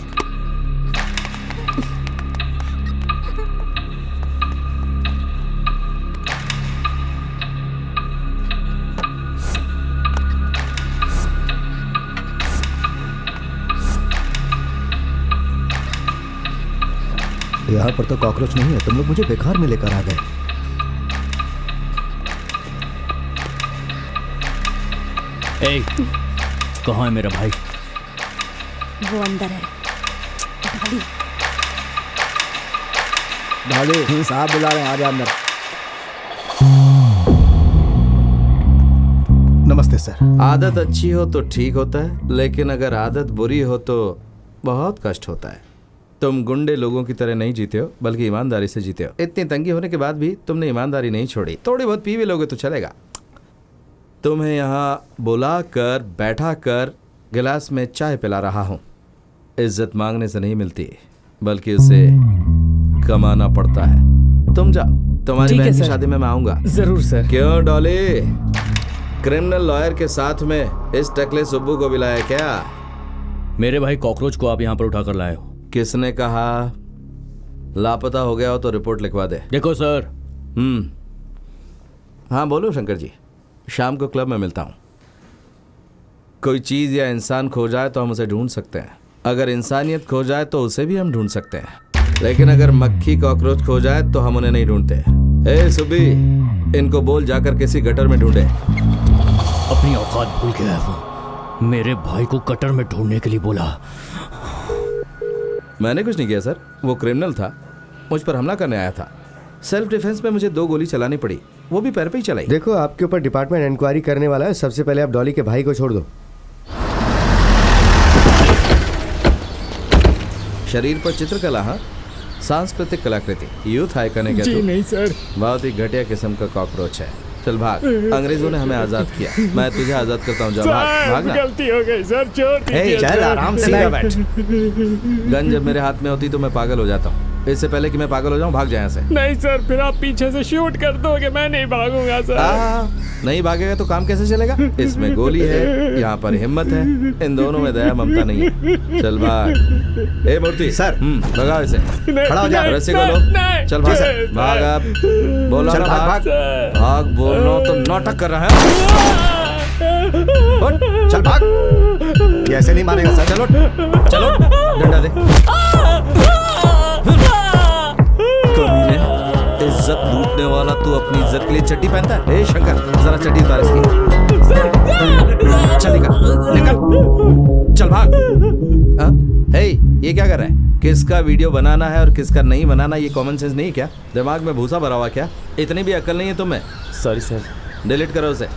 यहाँ पर तो कॉकरोच नहीं है, तुम लोग मुझे बेकार में लेकर आ गए। ए, कहाँ है मेरा भाई? वो अंदर है। ढाली साहब बुला रहे हैं, आजा अंदर। नमस्ते सर। आदत अच्छी हो तो ठीक होता है, लेकिन अगर आदत बुरी हो तो बहुत कष्ट होता है। तुम गुंडे लोगों की तरह नहीं जीते हो, बल्कि ईमानदारी से जीते हो। इतनी तंगी होने के बाद भी तुमने ईमानदारी नहीं छोड़ी। थोड़ी बहुत पी भी लोगे तो चलेगा। तुम्हें यहाँ बुला कर बैठा कर गिलास में चाय पिला रहा हूँ। इज्जत मांगने से नहीं मिलती, बल्कि उसे कमाना पड़ता है। तुम जाओ, तुम्हारी बहन की शादी में मैं आऊंगा। जरूर सर। क्यों डॉली, क्रिमिनल लॉयर के साथ में इस टकले सुब्बू को भी लाया क्या? मेरे भाई कॉकरोच को आप यहाँ पर उठा कर लाए हो। किसने कहा? लापता हो गया हो तो रिपोर्ट लिखवा दे। देखो सर। हाँ बोलो शंकर जी। शाम को क्लब में मिलता हूँ। कोई चीज़ या इंसान खो जाए तो हम उसे ढूंढ सकते हैं, अगर इंसानियत खो जाए तो उसे भी हम ढूंढ सकते हैं, लेकिन अगर मक्खी कॉकरोच खो जाए तो हम उन्हें नहीं ढूंढते। ए सुबी, इनको बोल जाकर किसी गटर में ढूंढे। अपनी औकात भूल गया है वो। मेरे भाई को गटर में ढूंढने के लिए बोला। मैंने कुछ नहीं किया सर, वो क्रिमिनल था, मुझ पर हमला करने आया था। सेल्फ डिफेंस में मुझे 2 गोली चलानी पड़ी, वो भी पैर पे ही चलाई। देखो आपके ऊपर डिपार्टमेंट इंक्वायरी करने वाला है, सबसे पहले आप डॉली के भाई को छोड़ दो। शरीर पर चित्रकला, हाँ, सांस्कृतिक कलाकृति, यूथ आइकन है क्या जी तू? नहीं सर। बहुत ही घटिया किस्म का कॉकरोच है। चल भाग, अंग्रेजों ने हमें आजाद किया, मैं तुझे आजाद करता हूँ। जा भाग, भागना। गलती हो गई सर, छोड़ दीजिए। चल आराम से बैठ। गन जब मेरे हाथ में होती तो मैं पागल हो जाता हूँ। इससे पहले कि मैं पागल हो जाऊं, भाग जाए यहाँ से। नहीं सर, फिर आप पीछे से शूट कर दोगे, मैं नहीं भागूंगा सर। नहीं भागेगा तो काम कैसे चलेगा? इसमें गोली है, यहाँ पर हिम्मत है, इन दोनों में दया ममता नहीं है। चल भाग। ए मूर्ति सर, भगाओ इसे। खड़ा हो जा। रस्सी खोलो। चल भाग, भाग। आप बोलो ना, भाग भाग। बोलो तो नाटक कर रहा है। चल भाग। ये ऐसे नहीं मानेगा सर। चलो चलो, डंडा दे। इज्जत लूटने वाला तू अपनी इज्जत के लिए चड्डी पहनता है? ए शंकर, जरा चड्डी उतार इसकी। चल निकल, निकल, चल भाग। हे, ये क्या कर रहा है? किसका वीडियो बनाना है और किसका नहीं बनाना, ये कॉमन सेंस नहीं क्या? दिमाग में भूसा भरा हुआ क्या? इतनी भी अक्ल नहीं है तुम्हें? Sorry sir. डिलीट करो उसे।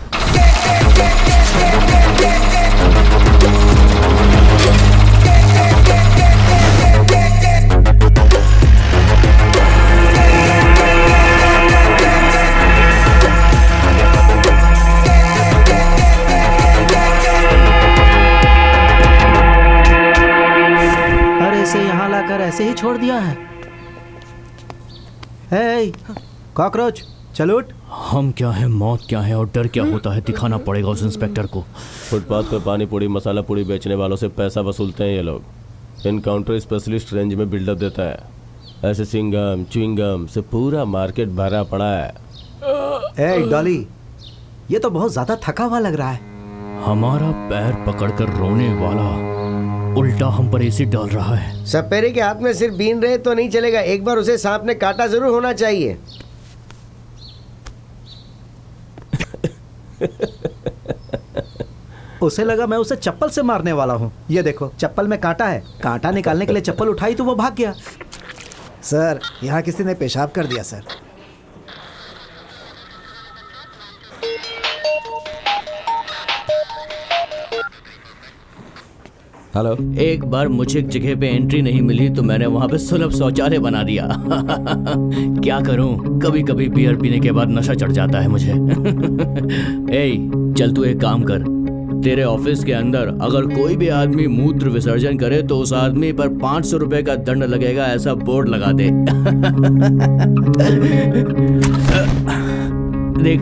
ऐसे ही छोड़ दिया है? हे कॉकरोच, चल उठ। हम क्या है, मौत क्या है और डर क्या होता है दिखाना पड़ेगा उस इंस्पेक्टर को। फुटपाथ पर पानी पूड़ी मसाला पूड़ी बेचने वालों से पैसा वसूलते हैं ये लोग। इनकाउंटर स्पेशलिस्ट रेंज में बिल्डअप देता है। ऐसे सिंगम च्युइंगम से पूरा मार्केट भरा पड़ा है। ए डॉली, ये तो बहुत ज्यादा थका हुआ लग रहा है। हमारा पैर पकड़कर रोने वाला उल्टा हम पर एसिड डाल रहा है। सपेरे के हाथ में सिर्फ बीन रहे तो नहीं चलेगा, एक बार उसे सांप ने काटा जरूर होना चाहिए। उसे लगा मैं उसे चप्पल से मारने वाला हूँ। ये देखो चप्पल में कांटा है। कांटा निकालने के लिए चप्पल उठाई तो वो भाग गया। सर, यहाँ किसी ने पेशाब कर दिया सर। हेलो। एक बार मुझे एक जगह पे एंट्री नहीं मिली तो मैंने वहां पे सुलभ शौचालय बना दिया। क्या करूं, कभी कभी बियर पीने के बाद नशा चढ़ जाता है मुझे। ए, चल तू एक काम कर, तेरे ऑफिस के अंदर अगर कोई भी आदमी मूत्र विसर्जन करे तो उस आदमी पर 500 रुपए का दंड लगेगा, ऐसा बोर्ड लगा दे। देख,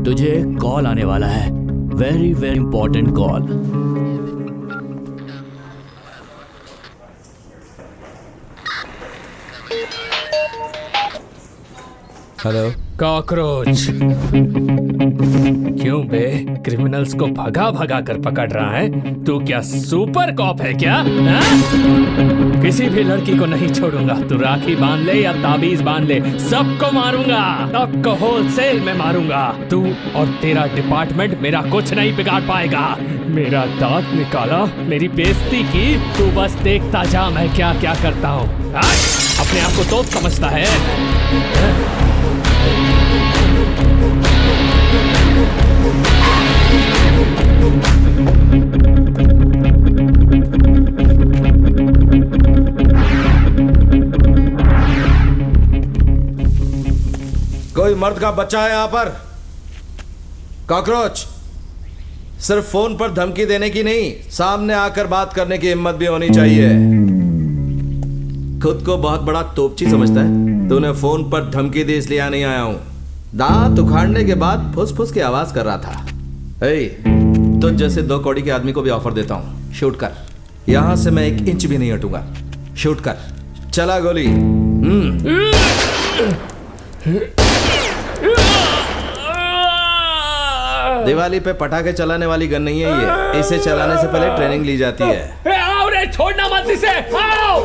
तुझे कॉल आने वाला है, very very important call. Hello. Cockroach, क्यों बे, क्रिमिनल्स को भगा भगा कर पकड़ रहा है? तू क्या सुपर कॉप है क्या? किसी भी लड़की को नहीं छोड़ूंगा। तू राखी बांध ले या ताबीज बांध ले, सबको मारूंगा, सबको होलसेल में मारूंगा। तू और तेरा डिपार्टमेंट मेरा कुछ नहीं बिगाड़ पाएगा। मेरा दांत निकाला, मेरी बेइज्जती की, तू बस देखता जा मैं क्या क्या करता हूँ। अपने आप को तोप समझता है? कोई मर्द का बच्चा है यहाँ पर? कॉकरोच, सिर्फ फोन पर धमकी देने की नहीं, सामने आकर बात करने की हिम्मत भी होनी चाहिए। खुद को बहुत बड़ा तोपची समझता है? तूने फोन पर धमकी दी इसलिए नहीं आया हूं। दांत उखाड़ने के बाद फुस फुस की आवाज कर रहा था। तुझ जैसे 2 कौड़ी के आदमी को भी ऑफर देता हूं, शूट कर। यहां से मैं 1 इंच भी नहीं हटूंगा, शूट कर। चला गोली। दिवाली पे पटाखे चलाने वाली गन नहीं है ये, इसे चलाने से पहले ट्रेनिंग ली जाती है। आओ रे, छोड़ना मत इसे, आओ।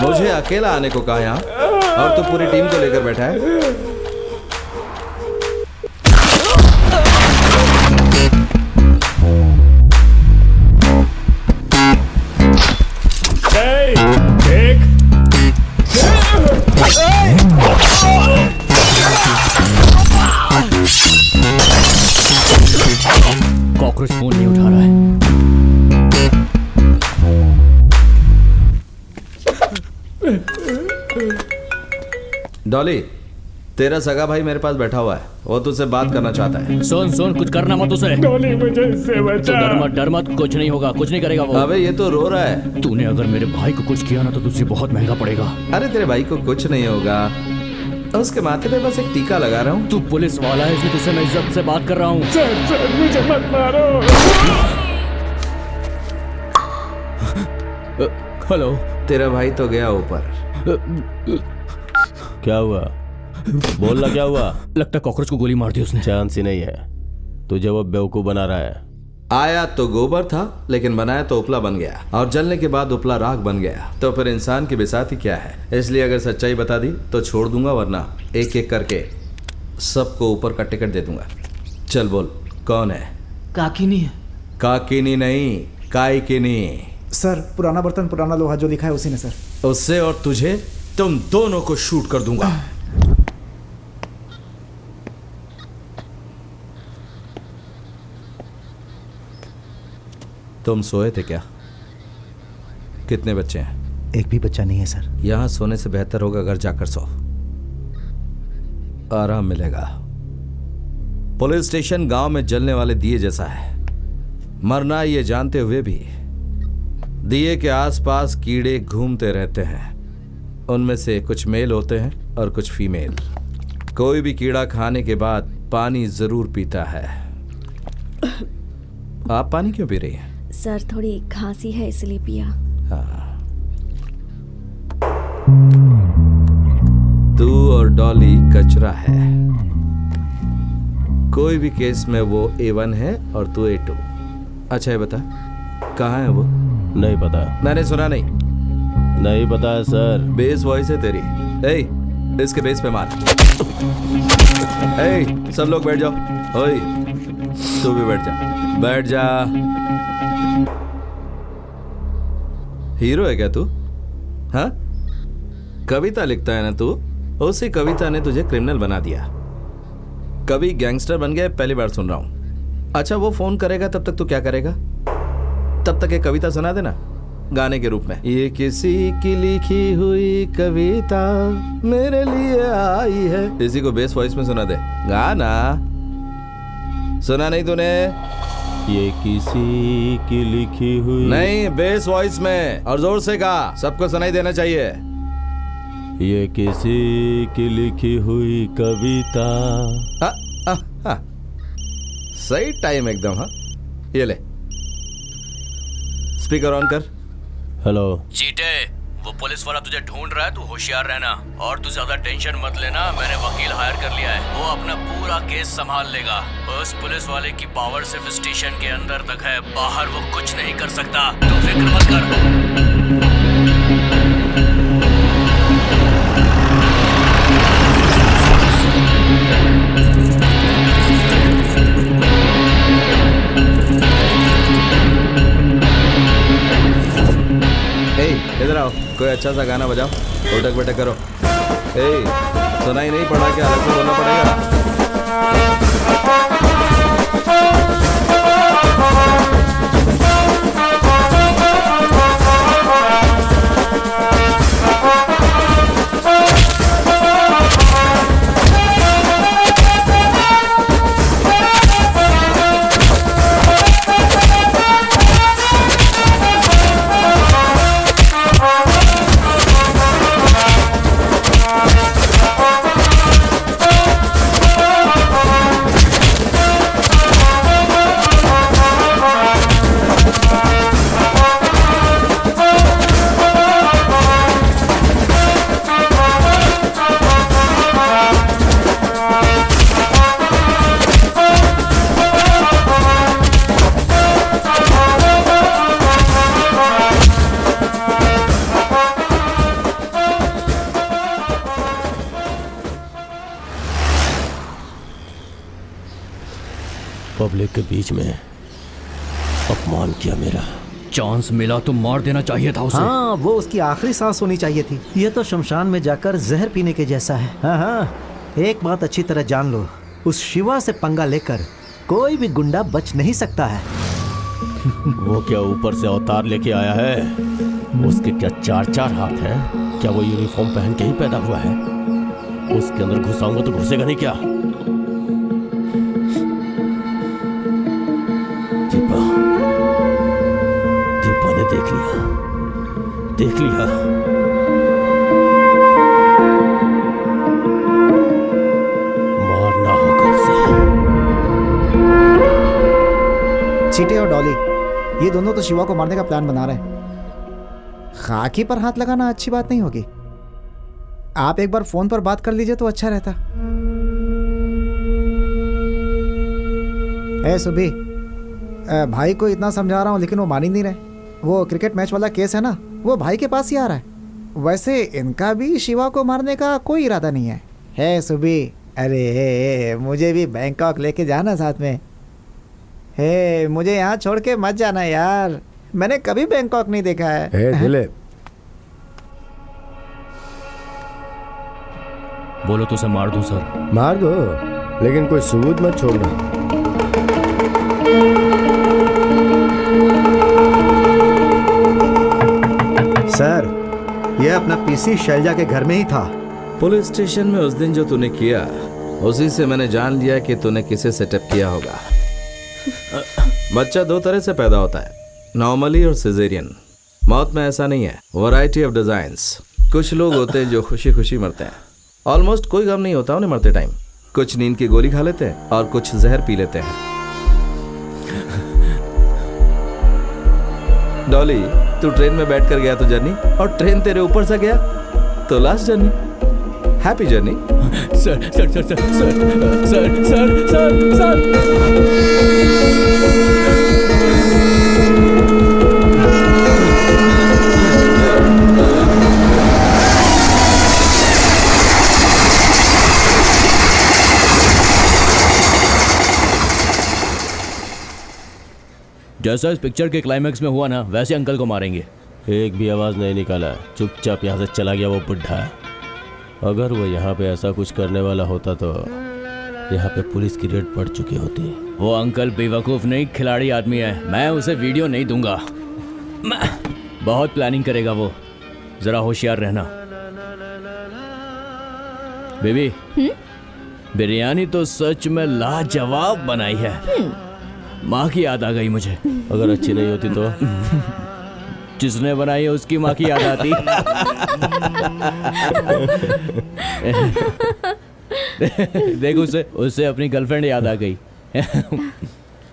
मुझे अकेला आने को कहा यहाँ, और तू पूरी टीम को लेकर बैठा है। देख, कॉकरोच फोन नहीं उठा रहा है। डॉली, तेरा सगा भाई मेरे पास बैठा हुआ है, वो तुझसे बात करना चाहता है। सुन, कुछ करना मत उसे। डॉली, मुझे इससे बचा। डर मत, कुछ नहीं होगा, कुछ नहीं करेगा वो। अबे ये तो रो रहा है। तूने अगर मेरे भाई को कुछ किया ना तो तुझे बहुत महंगा पड़ेगा। अरे तेरे भाई को कुछ नहीं होगा, उसके माथे पे बस एक टीका लगा रहा हूँ। तू पुलिस वाला है इसलिए तुझसे मैं इज्जत से बात कर रहा हूँ। सर, मुझे मत मारो। हेलो। तेरा भाई तो गया ऊपर। क्या हुआ? बोलना क्या हुआ? लगता कॉकरोच को गोली मार दी उसने। चांस ही नहीं है, तुझे वो बेवकूफ बना रहा है। आया तो गोबर था, लेकिन बनाया तो उपला बन गया, और जलने के बाद उपला राख बन गया। तो फिर इंसान की बिसाती क्या है? इसलिए अगर सच्चाई बता दी तो छोड़ दूंगा, वरना एक एक करके सबको ऊपर का टिकट दे दूंगा। चल बोल, कौन है? काकिनी है। काकिनी नहीं, काइकिनी। सर, पुराना बर्तन पुराना लोहा जो लिखा है उसी ने सर। उससे और तुझे, तुम दोनों को शूट कर दूंगा। तुम सोए थे क्या? कितने बच्चे हैं? एक भी बच्चा नहीं है सर। यहां सोने से बेहतर होगा घर जाकर सो, आराम मिलेगा। पुलिस स्टेशन गांव में जलने वाले दिए जैसा है। मरना ये जानते हुए भी दिए के आसपास कीड़े घूमते रहते हैं। उनमें से कुछ मेल होते हैं और कुछ फीमेल। कोई भी कीड़ा खाने के बाद पानी जरूर पीता है। आप पानी क्यों पी रही हैं? सर थोड़ी खांसी है इसलिए पिया। हाँ। तू और डॉली कचरा है। कोई भी केस में वो A1 है और तू A2। अच्छा ये बता, कहाँ है वो? नहीं पता। मैंने सुना नहीं पता है सर। बेस वॉइस है तेरी। ए, इसके बेस पे मार। ए, सब लोग बैठ जाओ। ओए, तू भी बैठ जा। हीरो है क्या तू? हाँ, कविता लिखता है ना तू? उसी कविता ने तुझे क्रिमिनल बना दिया। कभी गैंगस्टर बन गया, पहली बार सुन रहा हूं। अच्छा वो फोन करेगा तब तक तू क्या करेगा? तब तक एक कविता सुना देना गाने के रूप में। ये किसी की लिखी हुई कविता मेरे लिए आई है। इसी को बेस वॉइस में सुना दे। गाना सुना नहीं तूने? ये किसी की लिखी हुई। नहीं, बेस वॉइस में और जोर से गा, सबको सुनाई देना चाहिए। ये किसी की लिखी हुई कविता। सही टाइम एकदम। हाँ, ये ले, स्पीकर ऑन कर। हेलो चीटे, वो पुलिस वाला तुझे ढूंढ रहा है, तू होशियार रहना और तू ज्यादा टेंशन मत लेना। मैंने वकील हायर कर लिया है, वो अपना पूरा केस संभाल लेगा। उस पुलिस वाले की पावर सिर्फ स्टेशन के अंदर तक है, बाहर वो कुछ नहीं कर सकता, तू फिक्र मत कर। इधर आओ, कोई अच्छा सा गाना बजाओ, उठक बैठक करो। सुनाई नहीं पड़ा क्या? अलग से बोलना पड़ेगा। पब्लिक के बीच में अपमान किया मेरा। चांस मिला तो मार देना चाहिए था उसे। हाँ, वो उसकी आखिरी सांस होनी चाहिए थी। ये तो शमशान में जाकर जहर पीने के जैसा है। हाँ, एक बात अच्छी तरह जान लो, उस शिवा से पंगा लेकर कोई भी गुंडा बच नहीं सकता है। वो क्या ऊपर से अवतार लेके आया है? उसके क्या 4-4 हाथ हैं? क्या वो यूनिफॉर्म पहन के ही पैदा हुआ है? उसके अंदर घुसाऊंगा तो घुसेगा नहीं क्या? दीपा ने देख लिया। मारना होगा उसे। चीटे और डॉली, ये दोनों तो शिवा को मारने का प्लान बना रहे हैं। खाकी पर हाथ लगाना अच्छी बात नहीं होगी। आप एक बार फोन पर बात कर लीजिए तो अच्छा रहता। सुबी, भाई को इतना समझा रहा हूँ लेकिन वो मान ही नहीं रहे। वो क्रिकेट मैच वाला केस है ना, वो भाई के पास ही आ रहा है। वैसे इनका भी शिवा को मारने का कोई इरादा नहीं है सुबी। अरे मुझे भी बैंकॉक लेके जाना साथ में। मुझे यहाँ छोड़ के मत जाना यार, मैंने कभी बैंकॉक नहीं देखा है। दिलीप, बोलो तो उसे मार दूं सर। मार दो, लेकिन कोई सबूत मत छोड़ना। सर, यह अपना पीसी शैलजा के घर में ही था। पुलिस स्टेशन में उस दिन जो तूने किया, उसी से मैंने जान लिया कि तूने किसे सेटअप किया होगा। बच्चा 2 तरह से पैदा होता है, नॉर्मली और सिजेरियन। मौत में ऐसा नहीं है, वैरायटी ऑफ डिजाइन्स। कुछ लोग होते हैं जो खुशी खुशी मरते हैं। ऑलमोस्ट कोई गम नहीं होता उन्हें मरते टाइम। कुछ नींद की गोली खा लेते हैं और कुछ जहर पी लेते हैं। डॉली, तू ट्रेन में बैठ कर गया तो जर्नी, और ट्रेन तेरे ऊपर से गया तो last journey. Happy journey. Sir sir sir sir sir sir sir sir sir जैसा इस पिक्चर के क्लाइमैक्स में हुआ ना, वैसे अंकल को मारेंगे। एक भी आवाज नहीं निकाला, चुपचाप यहाँ से चला गया वो बुढ़ा। अगर वो यहाँ पे ऐसा कुछ करने वाला होता तो यहाँ पे पुलिस की रेड पड़ चुकी होती। वो अंकल बेवकूफ नहीं, खिलाड़ी आदमी है। मैं उसे वीडियो नहीं दूंगा। बहुत प्लानिंग करेगा वो, जरा होशियार रहना। बेबी, बिरयानी तो सच में लाजवाब बनाई है। माँ की याद आ गई मुझे। अगर अच्छी नहीं होती तो जिसने बनाई है उसकी माँ की याद आती। देख, उससे अपनी गर्लफ्रेंड याद आ गई।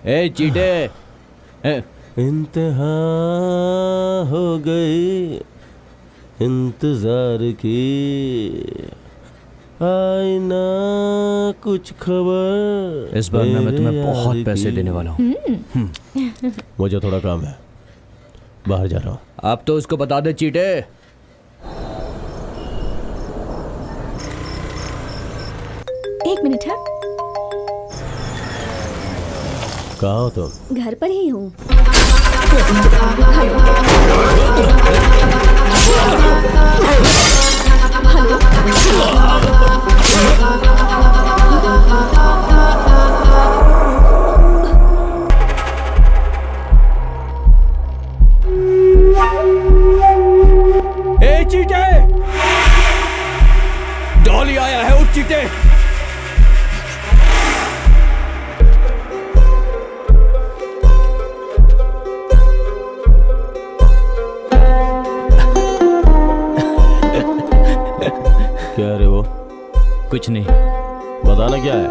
ए चीटे, इंतहा हो गई इंतजार की, आई ना कुछ खबर। इस बार मैं तुम्हें बहुत पैसे देने वाला हूँ। मुझे थोड़ा काम है, बाहर जा रहा हूँ। आप तो उसको बता दे चीटे। एक मिनट है। कहाँ हो तुम? घर पर ही हूँ। ए चीटे, डॉली आया है। उठ चीटे। क्या रे वो? कुछ नहीं। बताना क्या है?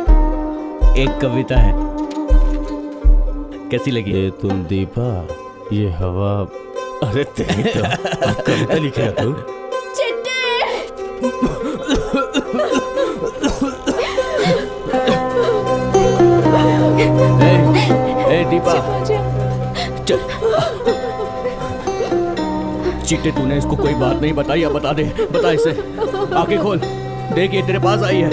एक कविता है, कैसी लगी? ये तुम दीपा, ये हवा। अरे तेरी तो कविता लिखे तू। ए दीपा, चल। चीटे, तूने इसको कोई बात नहीं बताई, अब बता दे। बता इसे। आंखें खोल, देख ये तेरे पास आई है।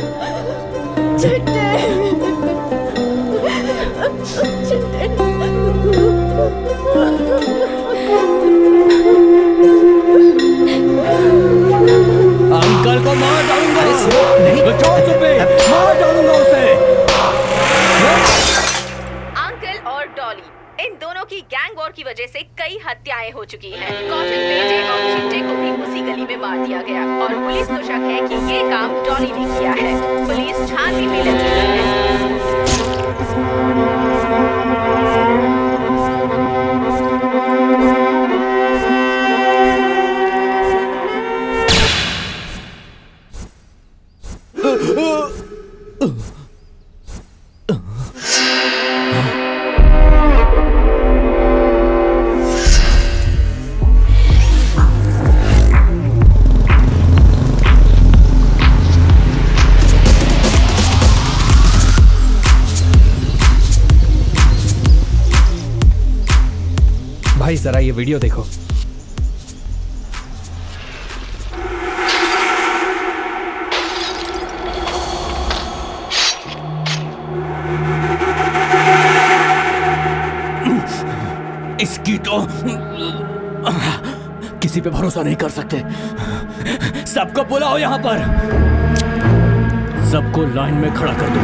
अंकल को मार डालूंगा। मार डालूंगा उसे। अंकल और डॉली, इन दोनों की गैंग वॉर की वजह से कई हत्याएं हो चुकी हैं। कॉटन बेटे और चिट्टे को भी उसी गली में मार दिया गया और पुलिस को शक है कि ये काम डॉली ने किया है। पुलिस छानबीन में लगी हुई है। भाई जरा ये वीडियो देखो। इसकी तो किसी पे भरोसा नहीं कर सकते। सबको बुलाओ यहाँ पर। सबको लाइन में खड़ा कर दो।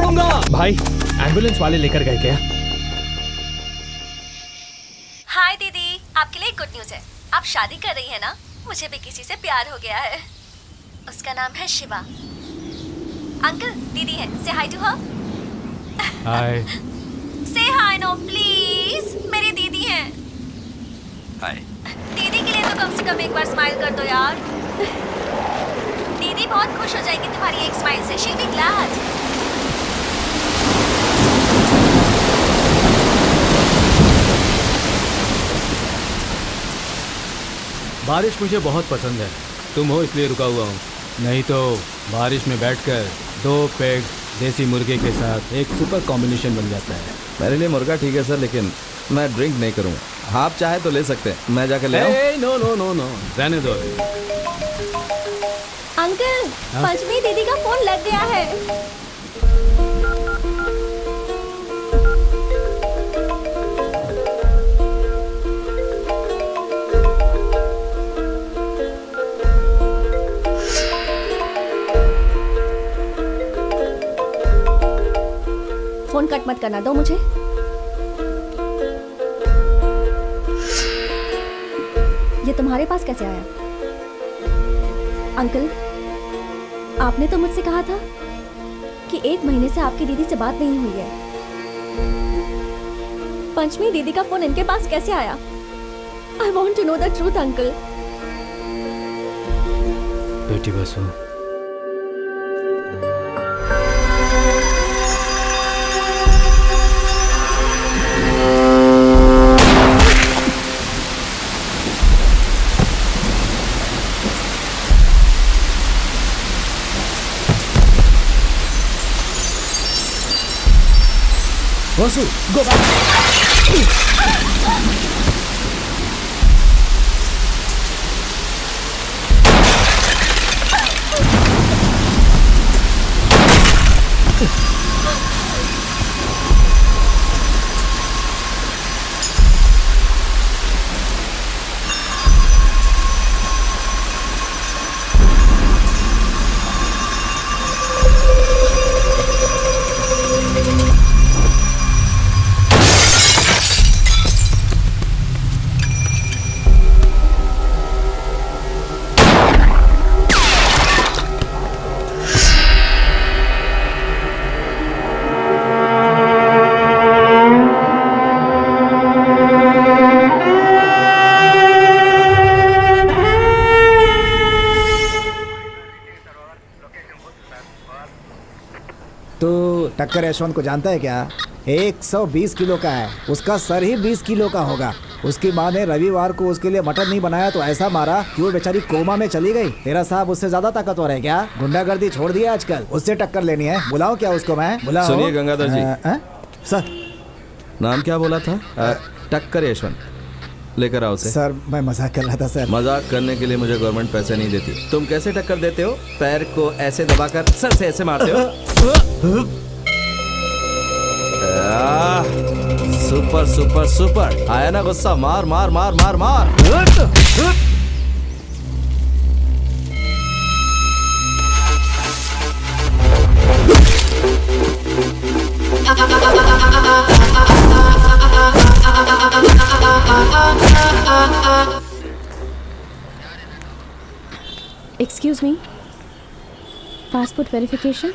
छोड़ूंगा। भाई एम्बुलेंस वाले लेकर गए क्या? हाय दीदी, आपके लिए गुड न्यूज है। आप शादी कर रही है ना? मुझे भी किसी से प्यार हो गया है। उसका नाम है शिवा। अंकल, दीदी है, से हाय टू हर। हाय। से हाय नो प्लीज, मेरी दीदी है। हाय। दीदी के लिए तो कम से कम एक बार स्माइल कर दो यार। दीदी बहुत खुश हो जाएगी तुम्हारी एक स्माइल से। She will be glad. बारिश मुझे बहुत पसंद है। तुम हो इसलिए रुका हुआ हूँ, नहीं तो बारिश में बैठकर 2 पेग देसी मुर्गे के साथ एक सुपर कॉम्बिनेशन बन जाता है। मेरे लिए मुर्गा ठीक है सर, लेकिन मैं ड्रिंक नहीं करूँगा। आप चाहे तो ले सकते हैं, मैं जाकर ले आऊँ। नो नो नो नो, रहने दो। अंकल, पंचमी दीदी का फोन लग गया है। फोन कट मत करना, दो मुझे। ये तुम्हारे पास कैसे आया? अंकल, आपने तो मुझसे कहा था कि 1 महीने से आपकी दीदी से बात नहीं हुई है। पंचमी दीदी का फोन इनके पास कैसे आया? I want to know the truth uncle. बेटी बसु, Vasu, go back. टक्कर यशवंत को जानता है क्या? 120 किलो का है, उसका सर ही 20 किलो का होगा। उसकी माँ ने रविवार को उसके लिए मटन नहीं बनाया तो ऐसा मारा कि वो बेचारी कोमा में चली गई। तेरा साहब उससे ज्यादा ताकतवर है क्या? गुंडागर्दी छोड़ दिया आजकल, उससे टक्कर लेनी है। बुलाओ क्या उसको मैं? बुलाओ। सुनिए गंगाधर जी। सर, नाम क्या बोला था? टक्कर यशवंत। लेकर आओ उसे। सर मैं मजाक कर रहा था सर। मजाक करने के लिए मुझे गवर्नमेंट पैसे नहीं देती। तुम कैसे टक्कर देते हो? पैर को ऐसे दबाकर सर से ऐसे मारते हो। सुपर सुपर सुपर, आया ना गुस्सा? मार मार मार मार मार। Excuse me, passport verification.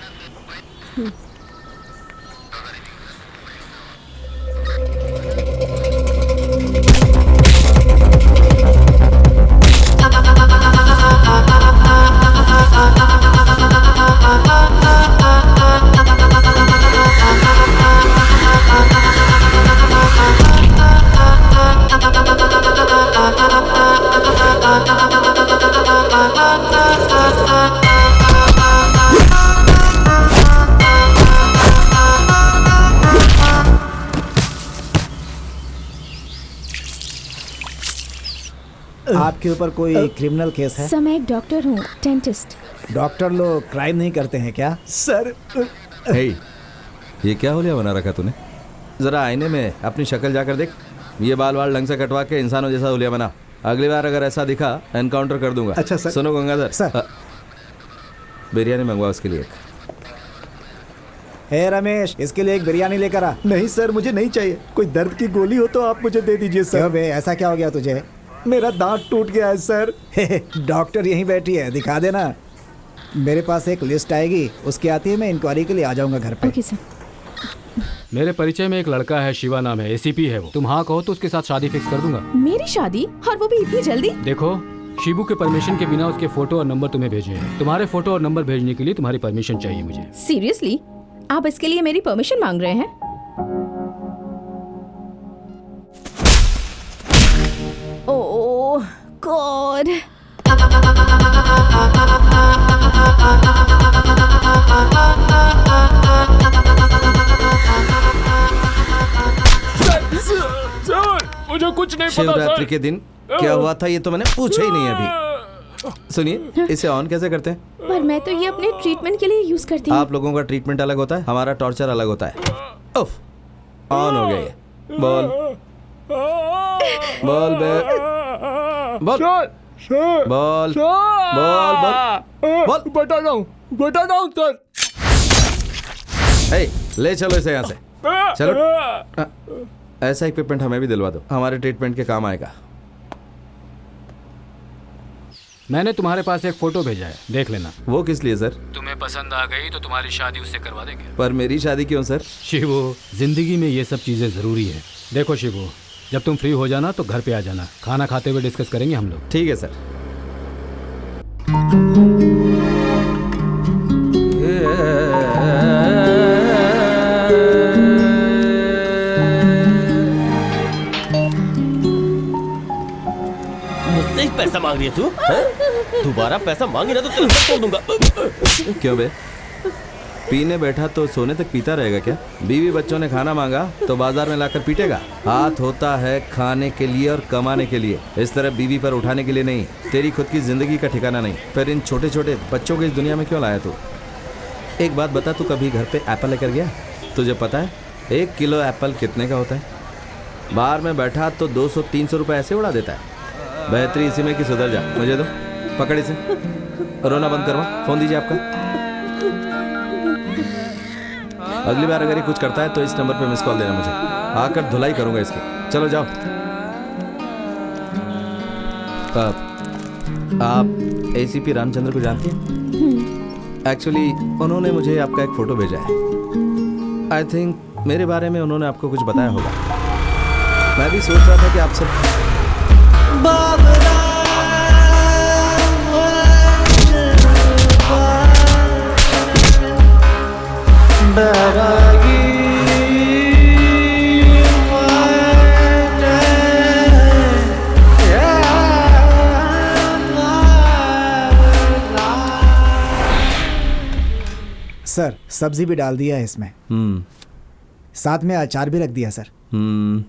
आपके ऊपर कोई क्रिमिनल केस है? सर मैं एक डॉक्टर हूँ, डेंटिस्ट। डॉक्टर लोग क्राइम नहीं करते हैं क्या? सर हे, ये क्या होलिया बना रखा तूने? जरा आईने में अपनी शक्ल जाकर देख। ये बाल वाल ढंग से कटवा के इंसानों जैसा होलिया बना। अगली बार अगर ऐसा दिखा एनकाउंटर कर दूंगा। अच्छा सर। सुनो गंगाधर सर, बिरयानी मंगवा उसके लिए। हे रमेश, इसके लिए एक बिरयानी लेकर आ। नहीं सर, मुझे नहीं चाहिए। कोई दर्द की गोली हो तो आप मुझे दे दीजिए सर। क्यों बे, ऐसा क्या हो गया तुझे? मेरा दांत टूट गया है सर। डॉक्टर यहीं बैठी है, दिखा देना। मेरे पास एक लिस्ट आएगी, उसके आती है मैं इंक्वायरी के लिए आ जाऊंगा घर पे। Okay sir. मेरे परिचय में एक लड़का है, शिवा नाम है, एसीपी है वो। तुम हाँ कहो तो उसके साथ शादी फिक्स कर दूंगा। मेरी शादी, और वो भी इतनी जल्दी? देखो, शिबू के परमिशन के बिना उसके फोटो और नंबर तुम्हें भेजे हैं। तुम्हारे फोटो और नंबर भेजने के लिए तुम्हारी परमिशन चाहिए मुझे। सीरियसली? आप इसके लिए मेरी परमिशन मांग रहे हैं? ओह गॉड। मुझे कुछ नहीं पता शिवरात्रि सर। के दिन क्या हुआ था ये तो मैंने पूछा ही नहीं अभी। सुनिए, इसे ऑन कैसे करते हैं? पर मैं तो ये अपने ट्रीटमेंट के लिए यूज करती हूँ। आप लोगों का ट्रीटमेंट अलग होता है, हमारा टॉर्चर अलग होता है। उफ, ऑन हो गया ये। बोल बोल बे, बोल बोल बोल बोल बोल। बता रहा हूँ सर। ए, ले चलो इसे यहाँ से, चलो। ऐसा इक्विपमेंट हमें भी दिलवा दो, हमारे ट्रीटमेंट के काम आएगा। मैंने तुम्हारे पास एक फोटो भेजा है, देख लेना। वो किस लिए सर? तुम्हें पसंद आ गई तो तुम्हारी शादी उससे करवा देंगे। पर मेरी शादी क्यों सर? शिवू, जिंदगी में ये सब चीजें जरूरी है। देखो शिवू, जब तुम फ्री हो जाना तो घर पे आ जाना, खाना खाते हुए डिस्कस करेंगे हम लोग। ठीक है सर। मुझसे ही पैसा मांग रही है तू? दोबारा पैसा मांगी ना तो तेरे सर तोड़ दूंगा। क्यों बे, पीने बैठा तो सोने तक पीता रहेगा क्या? बीवी बच्चों ने खाना मांगा तो बाजार में लाकर पीटेगा? हाथ होता है खाने के लिए और कमाने के लिए, इस तरह बीवी पर उठाने के लिए नहीं। तेरी खुद की जिंदगी का ठिकाना नहीं, पर इन छोटे छोटे बच्चों को इस दुनिया में क्यों लाया तू? एक बात बता, तू कभी घर पे एप्पल लेकर गया? तुझे पता है 1 किलो एप्पल कितने का होता है? बाहर में बैठा तो 200-300 रुपए ऐसे उड़ा देता है। बेहतरी इसी में कि सुधर जा। मुझे दो, पकड़ इसे, रोना बंद करवा। फोन दीजिए आपका। अगली बार अगर ये कुछ करता है तो इस नंबर पे मिस कॉल देना मुझे, आकर धुलाई करूंगा इसकी। चलो जाओ। आप एसीपी रामचंद्र को जानती हैं? एक्चुअली उन्होंने मुझे आपका एक फोटो भेजा है। आई थिंक मेरे बारे में उन्होंने आपको कुछ बताया होगा। मैं भी सोच रहा था कि आपसे सर, सब्जी भी डाल दिया है इसमें। साथ में अचार भी रख दिया सर।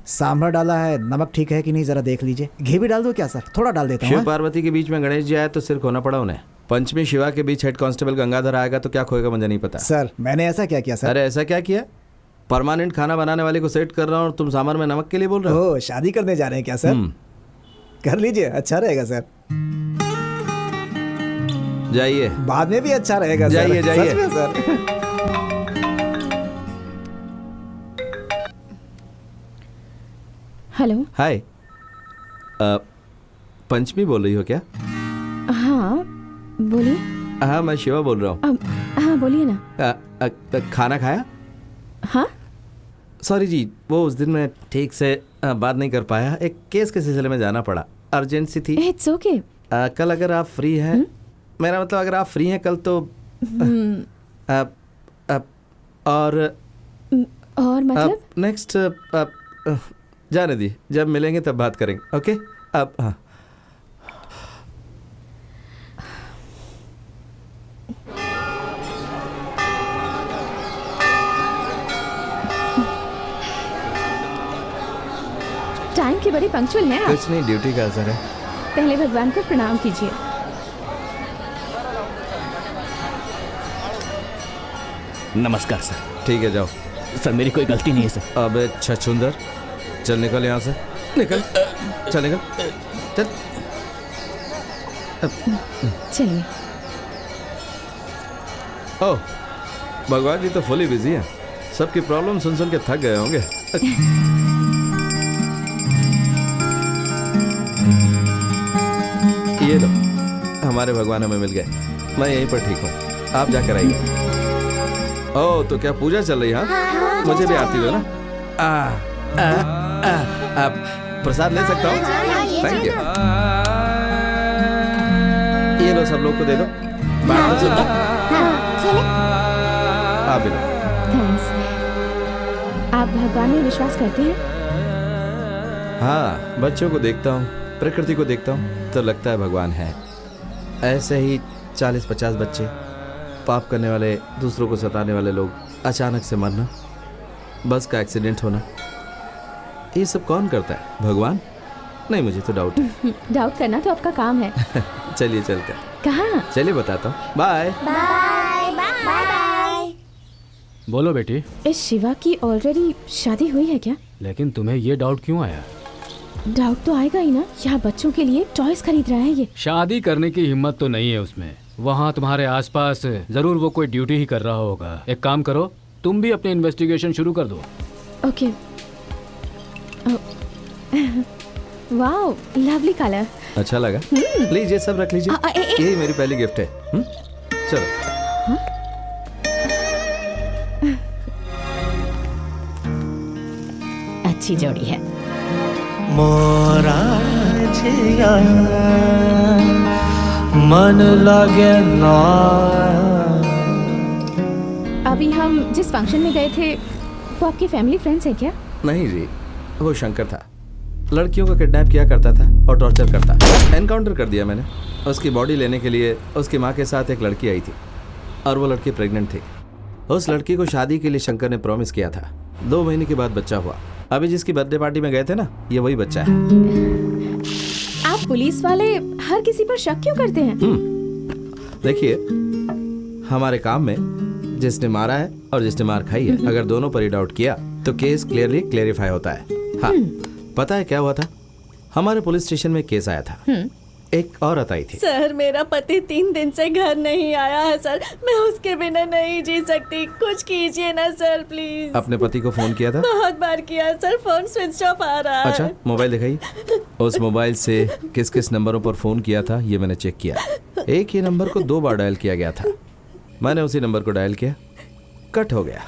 सांभर डाला है, नमक ठीक है कि नहीं जरा देख लीजिए। घी भी डाल दो क्या सर? थोड़ा डाल देता हूँ। शिव पार्वती के बीच में गणेश जी आए तो सिर खोना पड़ा उन्हें। पंचमी शिवा के बीच हेड कांस्टेबल गंगाधर आएगा तो क्या खोएगा मुझे नहीं पता। सर मैंने ऐसा क्या किया सर? अरे ऐसा क्या किया? परमानेंट खाना बनाने वाले को सेट कर रहा हूँ और तुम सामान में नमक के लिए बोल रहे हो? ओह, शादी करने जा रहे हैं क्या सर? कर लीजिए, अच्छा रहेगा सर। जाइए, बाद में भी अच्छा रहेगा। जाइए जाइए सर। हेलो। हाय, पंचमी बोल रही हो क्या? हाँ बोलिए। हाँ, मैं शिवा बोल रहा हूँ। हाँ बोलिए ना। खाना खाया? हाँ सॉरी जी, वो उस दिन मैं ठीक से बात नहीं कर पाया। एक केस के सिलसिले में जाना पड़ा, अर्जेंसी थी। It's okay. कल अगर आप फ्री हैं, मेरा मतलब अगर आप फ्री हैं कल तो और मतलब नेक्स्ट जाने दी, जब मिलेंगे तब बात करेंगे। ओके अब हाँ। टाइम की बड़ी पंक्चुअल हैं आप। कुछ नहीं, ड्यूटी का असर है। पहले भगवान को प्रणाम कीजिए। नमस्कार सर। ठीक है जाओ। सर मेरी कोई गलती नहीं है सर। अबे छछुंदर, चल निकल यहाँ से, निकल, चल निकल, चल। चलिए। ओह, भगवान जी तो फुली बिजी हैं। सबकी प्रॉब्लम सुन सुन के थक गए होंगे। ये लो, हमारे भगवान हमें मिल गए। मैं यहीं पर ठीक हूँ, आप जाकर आइए। ओह, तो क्या पूजा चल रही है? हाँ, मुझे भी आती हो ना। आप प्रसाद ले सकता हूँ? Thank you. ये लो, सब लोग को दे दो। बात तो सुनो। आप भी लो। थैंक्स। आप भगवान में विश्वास करते हैं? हाँ, बच्चों को देखता हूँ, प्रकृति को देखता हूँ तो लगता है भगवान है। ऐसे ही 40-50 बच्चे, पाप करने वाले, दूसरों को सताने वाले लोग, अचानक से मरना, बस का एक्सीडेंट होना, ये सब कौन करता है? भगवान? नहीं, मुझे तो डाउट है। डाउट करना तो आपका काम है। चलिए चलते हैं। कहाँ? चलिए बताता हूँ। Bye bye bye. बोलो बेटी। इस शिवा की ऑलरेडी शादी हुई है क्या? लेकिन तुम्हें ये डाउट क्यों आया? डाउट तो आएगा ही ना, यहाँ बच्चों के लिए टॉयज खरीद रहा है ये। शादी करने की हिम्मत तो नहीं है उसमें। वहाँ तुम्हारे आसपास जरूर वो कोई ड्यूटी ही कर रहा होगा। एक काम करो, तुम भी अपनी इन्वेस्टिगेशन शुरू कर दो। ओके। Wow, lovely colour. अच्छा लगा? लीजिए, सब रख लीजिए। यही मेरी पहली गिफ्ट है। चलो। अच्छी जोड़ी है। मोरा जिया मन लगे ना। अभी हम जिस फंक्शन में गए थे वो आपके फैमिली फ्रेंड्स है क्या? नहीं जी, वो शंकर था। लड़कियों को किडनैप किया करता था और टॉर्चर करता। एनकाउंटर कर दिया मैंने। उसकी बॉडी लेने के लिए उसकी माँ के साथ एक लड़की आई थी और वो लड़की प्रेग्नेंट थी। उस लड़की को शादी के लिए शंकर ने प्रॉमिस किया था। 2 महीने के बाद बच्चा हुआ। अभी जिसकी बर्थडे पार्टी में गए थे ना, ये वही बच्चा है। आप पुलिस वाले हर किसी पर शक क्यों करते हैं? देखिए, हमारे काम में जिसने मारा है और जिसने मार खाई है, अगर दोनों पर ही डाउट किया तो केस क्लियरली क्लेरिफाई होता है। हाँ, पता है क्या हुआ था? हमारे पुलिस स्टेशन में केस आया था। एक औरत आई थी। सर, मेरा पति 3 दिन से घर नहीं आया है सर। मैं उसके बिना नहीं जी सकती। कुछ कीजिए ना सर, प्लीज। अपने पति को फोन किया था? बहुत बार किया सर, फोन स्विच ऑफ आ रहा है। अच्छा, मोबाइल दिखाइए। उस मोबाइल से किस किस नंबरों पर फोन किया था ये मैंने चेक किया। एक ही नंबर को 2 बार डायल किया गया था। मैंने उसी नंबर को डायल किया, कट हो गया।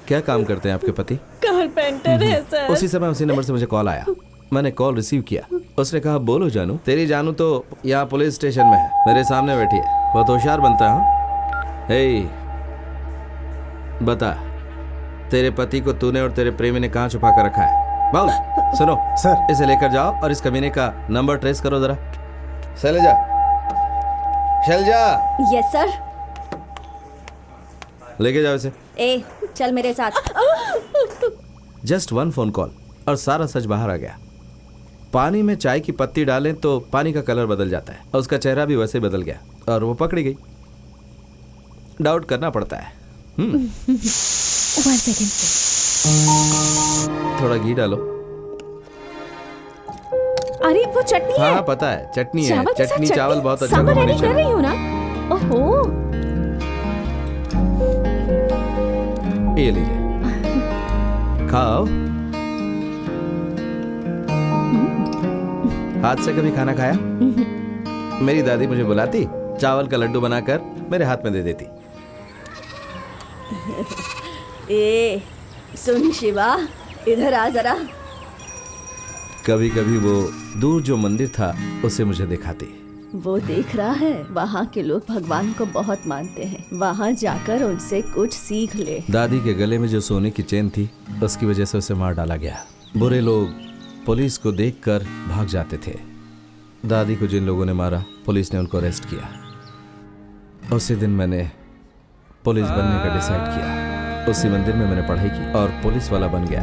क्या काम करते हैं आपके पति? कारपेंटर है सर। उसी समय उसी नंबर से मुझे कॉल आया। मैंने कॉल रिसीव किया। उसने कहा, बोलो जानू। तेरी जानू तो यहाँ पुलिस स्टेशन में है, मेरे सामने बैठी है। बहुत होशियार बनता है। हे, बता, तेरे पति को तूने और तेरे प्रेमी ने कहाँ छुपा कर रखा है? बोल। सुनो सर, इसे लेकर जाओ और इस कमीने का नंबर ट्रेस करो जरा। शैलजा, शैलजा। Yes sir. लेके जाओ इसे। ए, चल मेरे साथ। जस्ट 1 फोन कॉल और सारा सच बाहर आ गया। पानी में चाय की पत्ती डालें तो पानी का कलर बदल जाता है और उसका चेहरा भी वैसे ही बदल गया और वो पकड़ी गई। डाउट करना पड़ता है। 1 सेकंड। थोड़ा घी डालो। अरे वो चटनी है। हाँ, पता है, चटनी है। चावल के साथ चटनी चावल बहुत अच्छा सांभर रेडी कर कॉम्बिनेशन रही है। हूँ ना। ओहो, ये लीजिए, खाओ। हाथ से कभी खाना खाया? मेरी दादी मुझे बुलाती, चावल का लड्डू बनाकर मेरे हाथ में दे देती। ए, सुन शिवा, इधर आ जरा। कभी कभी वो दूर जो मंदिर था उसे मुझे दिखाती। वो देख रहा है, वहाँ के लोग भगवान को बहुत मानते हैं। वहाँ जाकर उनसे कुछ सीख ले। दादी के गले में जो सोने की चेन थी, उसकी वजह से उसे मार डाला गया। बुरे लोग पुलिस को देखकर भाग जाते थे। दादी को जिन लोगों ने मारा, पुलिस ने उनको अरेस्ट किया। उसी दिन मैंने पुलिस बनने का डिसाइड किया। उसी मंदिर में मैंने पढ़ाई की और पुलिस वाला बन गया।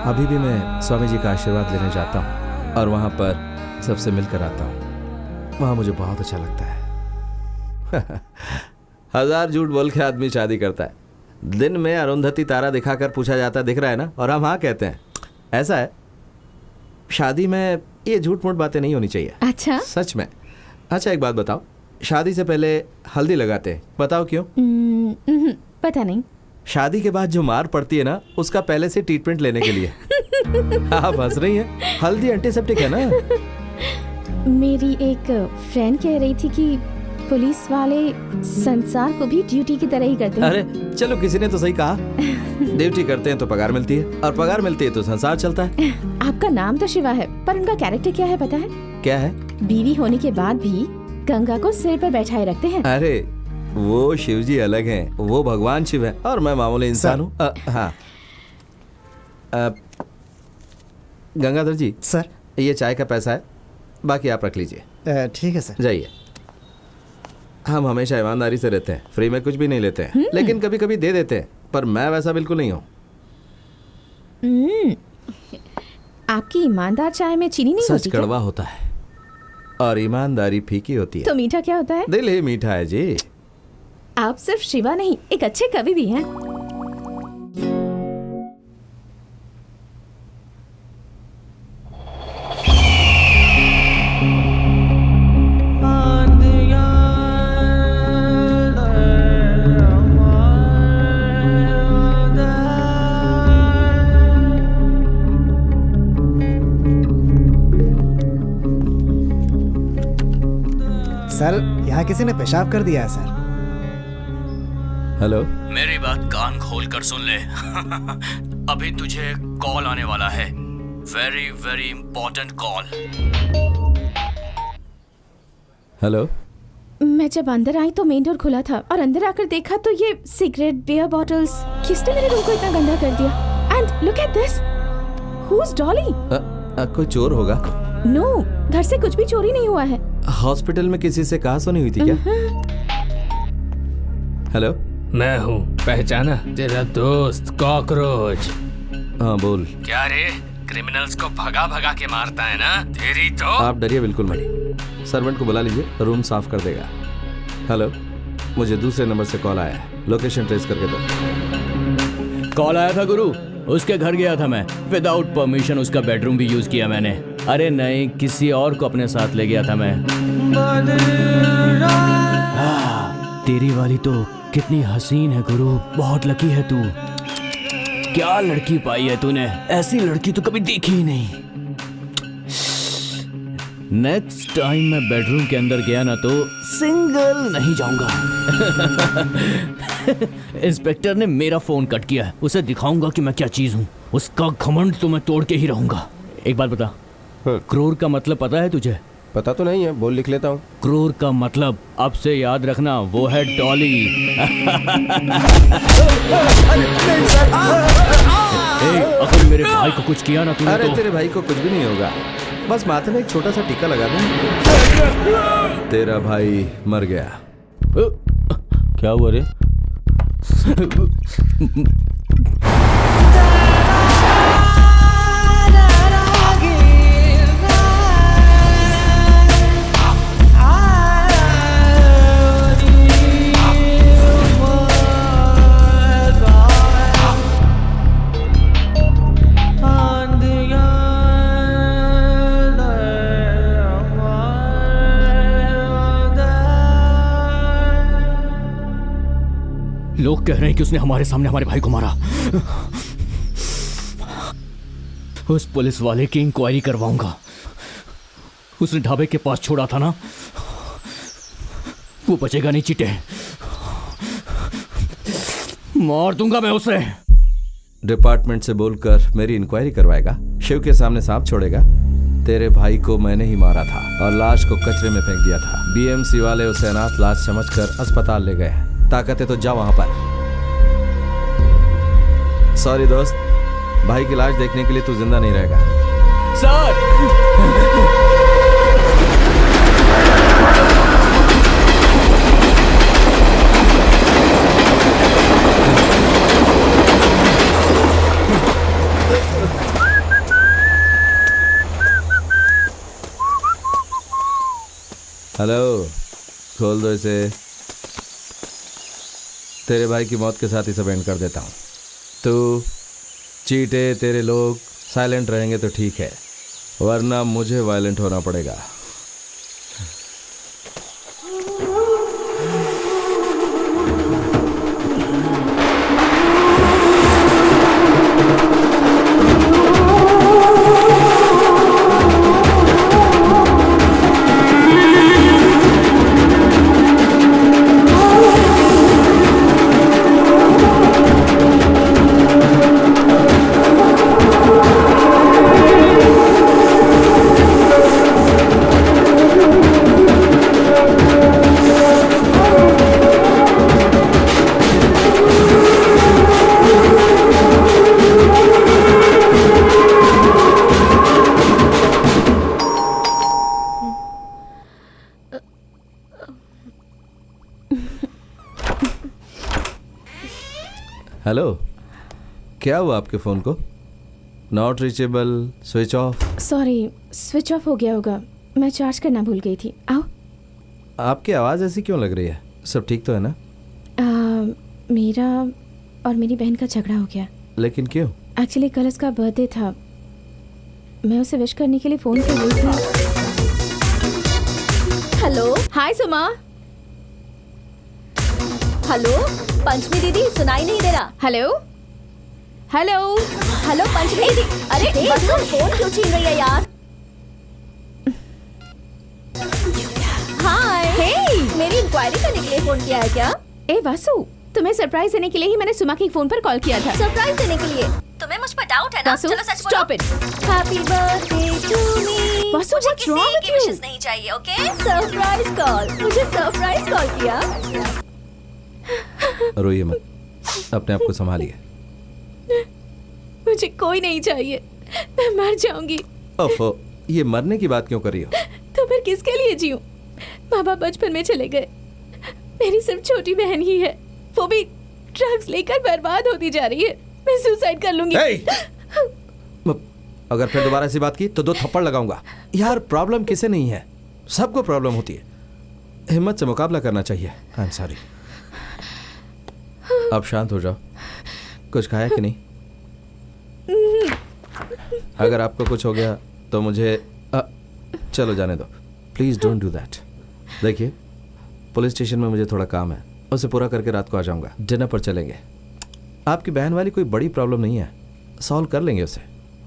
अभी भी मैं स्वामी जी का आशीर्वाद लेने जाता हूँ और वहाँ पर सबसे मिलकर आता हूँ। वहाँ मुझे बहुत अच्छा लगता है। 1000 झूठ बोल के आदमी शादी करता है। दिन में अरुंधति तारा दिखाकर पूछा जाता है, दिख रहा है ना, और हम हाँ कहते हैं। ऐसा है, शादी में ये झूठ मूठ बातें नहीं होनी चाहिए। अच्छा, सच में। अच्छा, एक बात बताओ, शादी से पहले हल्दी लगाते हैं, बताओ क्यों? पता नहीं। शादी के बाद जो मार पड़ती है ना, उसका पहले से ट्रीटमेंट लेने के लिए। आप हंस रही हैं? हल्दी एंटीसेप्टिक है ना। मेरी एक फ्रेंड कह रही थी कि पुलिस वाले संसार को भी ड्यूटी की तरह ही करते हैं। अरे चलो, किसी ने तो सही कहा। ड्यूटी करते हैं तो पगार मिलती है, और पगार मिलती है तो संसार चलता है। आपका नाम तो शिवा है, पर उनका कैरेक्टर क्या है पता है? क्या है? बीवी होने के बाद भी गंगा को सिर पर बैठाए रखते हैं। अरे वो शिव जी अलग हैं, वो भगवान शिव है और मैं मामूली इंसान हूँ। हाँ गंगाधर जी, सर ये चाय का पैसा है, बाकी आप रख लीजिए। ठीक है सर। जाइए। हम हमेशा ईमानदारी से रहते हैं, फ्री में कुछ भी नहीं लेते हैं, लेकिन कभी कभी दे देते हैं, पर मैं वैसा बिल्कुल नहीं हूँ। आपकी ईमानदार चाय में चीनी नहीं होती? सच कड़वा होता है और ईमानदारी फीकी होती है। तो मीठा क्या होता है? दिल ही मीठा है जी। आप सिर्फ शिवा नहीं, एक अच्छे कवि भी हैं। सर यहाँ किसी ने पेशाब कर दिया है सर। हेलो, मेरी बात कान खोल कर सुन ले। अभी तुझे कॉल आने वाला है, very very important call. Hello. मैं जब अंदर आई तो मेन डोर खुला था और अंदर आकर देखा तो ये सिगरेट, बियर बॉटल्स, किसने मेरे रूम को इतना गंदा कर दिया? And look at this, who is Dolly? कोई चोर होगा। नो, घर से कुछ भी चोरी नहीं हुआ है। हॉस्पिटल में किसी से कहा सुनी हुई थी क्या? हेलो, मैं हूँ, पहचाना? तेरा दोस्त कॉकरोच। हाँ बोल। क्या रे, क्रिमिनल्स को भगा भगा के मारता है ना? तेरी तो। आप डरिए बिल्कुल मत। सर्वेंट को बुला लीजिए, रूम साफ कर देगा। हेलो, मुझे दूसरे नंबर से कॉल आया है, लोकेशन ट्रेस करके दो। कॉल आया था गुरु, उसके घर गया था मैं, विदाउट परमिशन उसका बेडरूम भी यूज किया मैंने। अरे नहीं, किसी और को अपने साथ ले गया था मैं। तेरी वाली तो कितनी हसीन है गुरु, बहुत लकी है तू। क्या लड़की पाई है तूने, ऐसी लड़की तो कभी देखी ही नहीं। नेक्स्ट टाइम मैं बेडरूम के अंदर गया ना तो सिंगल नहीं जाऊंगा। इंस्पेक्टर ने मेरा फोन कट किया है, उसे दिखाऊंगा कि मैं क्या चीज हूँ। उसका घमंड तो मैं तोड़ के ही रहूंगा। एक बात बता, क्रोर का मतलब पता है तुझे? पता तो नहीं है, बोल लिख लेता हूँ। क्रोर का मतलब अब से याद रखना, वो है डॉली। अगर मेरे भाई को कुछ किया ना तूने अरे तो... तेरे भाई को कुछ भी नहीं होगा, बस माथे में एक छोटा सा टीका लगा दे। तेरा भाई मर गया। क्या हुआ रे? लोग कह रहे हैं कि उसने हमारे सामने हमारे भाई को मारा। उस पुलिस वाले की इंक्वायरी करवाऊंगा। उसने ढाबे के पास छोड़ा था ना, वो बचेगा नहीं चिटे, मार दूंगा मैं उसे। डिपार्टमेंट से बोलकर मेरी इंक्वायरी करवाएगा, शिव के सामने सांप छोड़ेगा। तेरे भाई को मैंने ही मारा था और लाश को कचरे में फेंक दिया था। बीएमसी वाले उसे अनाथ लाश समझकर अस्पताल ले गए। ताकत है तो जा वहां पर। सॉरी दोस्त, भाई की लाश देखने के लिए तू जिंदा नहीं रहेगा। सर! हेलो, खोल दो इसे। तेरे भाई की मौत के साथ ही सब एंड कर देता हूँ। तू, चीटे, तेरे लोग साइलेंट रहेंगे तो ठीक है, वरना मुझे वायलेंट होना पड़ेगा। हेलो, क्या हुआ आपके फ़ोन को? Not reachable, switch off? Sorry, switch off हो गया होगा, मैं चार्ज करना भूल गई थी। आओ। आपकी आवाज़ ऐसी क्यों लग रही है? सब ठीक तो है ना? मेरा और मेरी बहन का झगड़ा हो गया। लेकिन क्यों? एक्चुअली कल उसका बर्थडे था, मैं उसे विश करने के लिए फ़ोन कर रही थी। हेलो, हाय सुमा। हेलो पंचमी दीदी, सुनाई नहीं दे रहा। हेलो हेलो हेलो पंचमी दीदी, अरे बसु फोन क्यों छीन रही है यार? हाय, हे, मेरी इंक्वायरी करने के लिए फोन किया है क्या? ए वासु, तुम्हें सरप्राइज देने के लिए ही मैंने सुमा के फोन पर कॉल किया था। सरप्राइज देने के लिए? तुम्हें मुझ पर डाउट है ना? वासु, चलो सच बोलो। Stop it. Happy birthday to me. Vasu, मुझे what's wrong किसी with की you? विशेस नहीं चाहिए, ओके? सरप्राइज कॉल, मुझे सरप्राइज कॉल किया। रोइए मत, अपने आप को संभालिए। मुझे कोई नहीं चाहिए, मैं मर जाऊंगी। ओफो, ये मरने की बात क्यों कर रही हो? तो फिर किसके लिए जीऊं? पापा बचपन में चले गए, मेरी सिर्फ छोटी बहन ही है, वो भी ड्रग्स लेकर बर्बाद होती जा रही है। मैं सुसाइड कर लूंगी। अगर फिर दोबारा ऐसी बात की तो 2 थप्पड़ लगाऊंगा। यार, प्रॉब्लम किसे नहीं है, सबको प्रॉब्लम होती है, हिम्मत से मुकाबला करना चाहिए। I am sorry. अब शांत हो जाओ। कुछ खाया कि नहीं? अगर आपको कुछ हो गया तो मुझे चलो जाने दो, प्लीज़ डोंट डू दैट। देखिए, पुलिस स्टेशन में मुझे थोड़ा काम है, उसे पूरा करके रात को आ जाऊंगा। डिनर पर चलेंगे। आपकी बहन वाली कोई बड़ी प्रॉब्लम नहीं है, सॉल्व कर लेंगे उसे।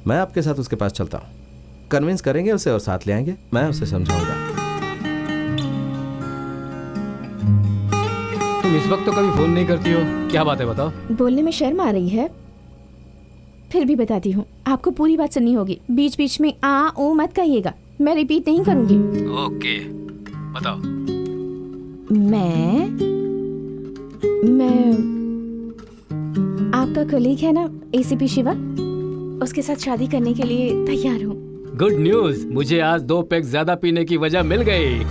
मैं आपके साथ उसके पास चलता हूँ, कन्विंस करेंगे उसे और साथ ले आएंगे। मैं उसे समझाऊंगा। तुम इस वक्त तो कभी फोन नहीं करती हो, क्या बात है बताओ? बोलने में शर्म आ रही है, फिर भी बताती हूँ। आपको पूरी बात सुननी होगी, बीच बीच में आ ओ मत कहिएगा, मैं रिपीट नहीं करूंगी। ओके, बताओ। मैं आपका कलीग है ना, एसीपी शिवा, उसके साथ शादी करने के लिए तैयार हूँ। गुड न्यूज, मुझे आज 2 पैक ज्यादा पीने की वजह मिल गई।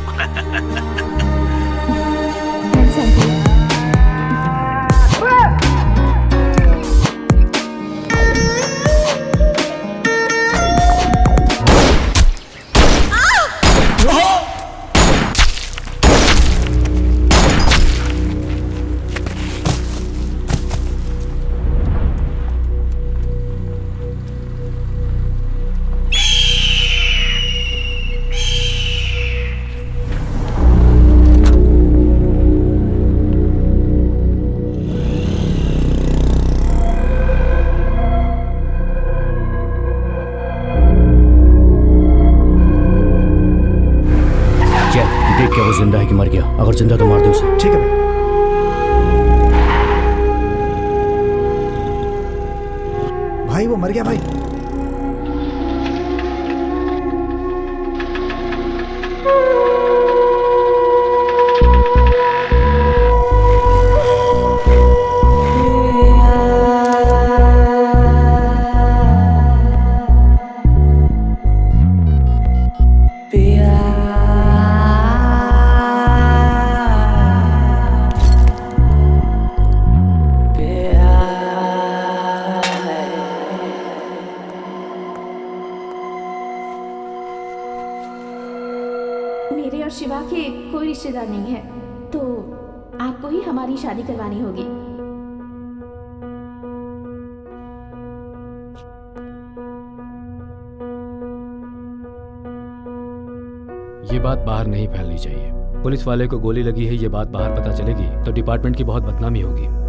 क्या वो जिंदा है कि मर गया? अगर जिंदा तो मार दो उसे। ठीक है भाई। भाई वो मर गया भाई। मेरे और शिवा के कोई रिश्तेदार नहीं है, तो आपको ही हमारी शादी करवानी होगी। ये बात बाहर नहीं फैलनी चाहिए। पुलिस वाले को गोली लगी है, ये बात बाहर पता चलेगी तो डिपार्टमेंट की बहुत बदनामी होगी।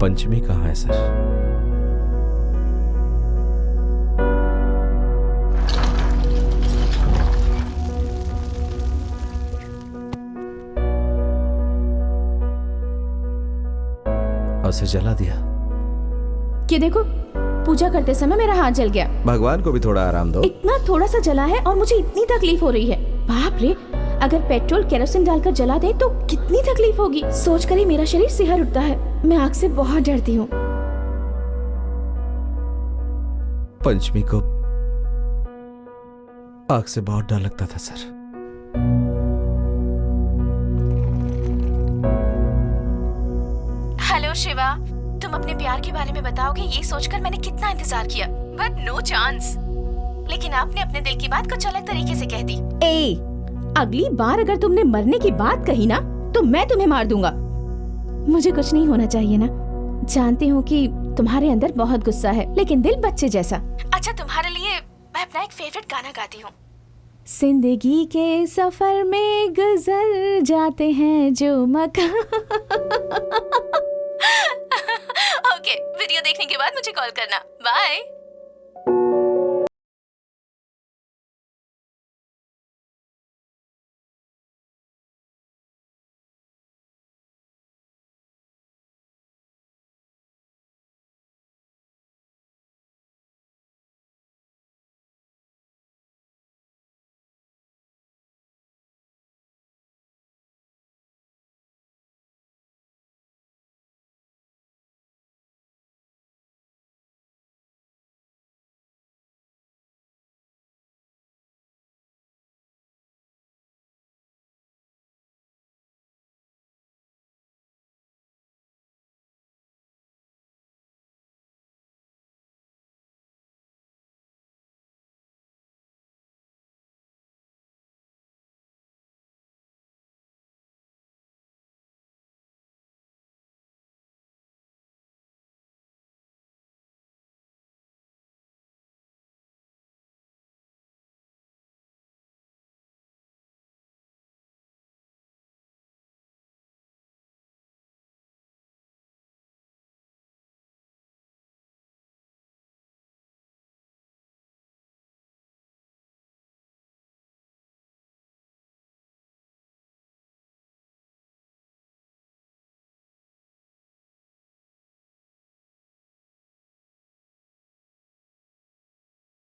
पंचमी कहाँ है सर? उसे जला दिया। कि देखो, पूजा करते समय मेरा हाथ जल गया। भगवान को भी थोड़ा आराम दो। इतना थोड़ा सा जला है और मुझे इतनी तकलीफ हो रही है। बाप रे, अगर पेट्रोल केरोसिन डालकर जला दे तो कितनी तकलीफ होगी, सोचकर ही मेरा शरीर सिहर उठता है। मैं आग से बहुत डरती हूँ। पंचमी को आग से बहुत डर लगता था सर। हेलो शिवा, तुम अपने प्यार के बारे में बताओगे ये सोचकर मैंने कितना इंतजार किया, बट नो चांस। लेकिन आपने अपने दिल की बात कुछ अलग तरीके से कह दी। ए, अगली बार अगर तुमने मरने की बात कही ना तो मैं तुम्हें मार दूंगा। मुझे कुछ नहीं होना चाहिए ना। जानती हूँ कि तुम्हारे अंदर बहुत गुस्सा है, लेकिन दिल बच्चे जैसा। अच्छा, तुम्हारे लिए मैं अपना एक फेवरेट गाना गाती हूँ। जिंदगी के सफर में गुजर जाते हैं जो मकान। ओके, वीडियो देखने के बाद मुझे कॉल करना। बाय।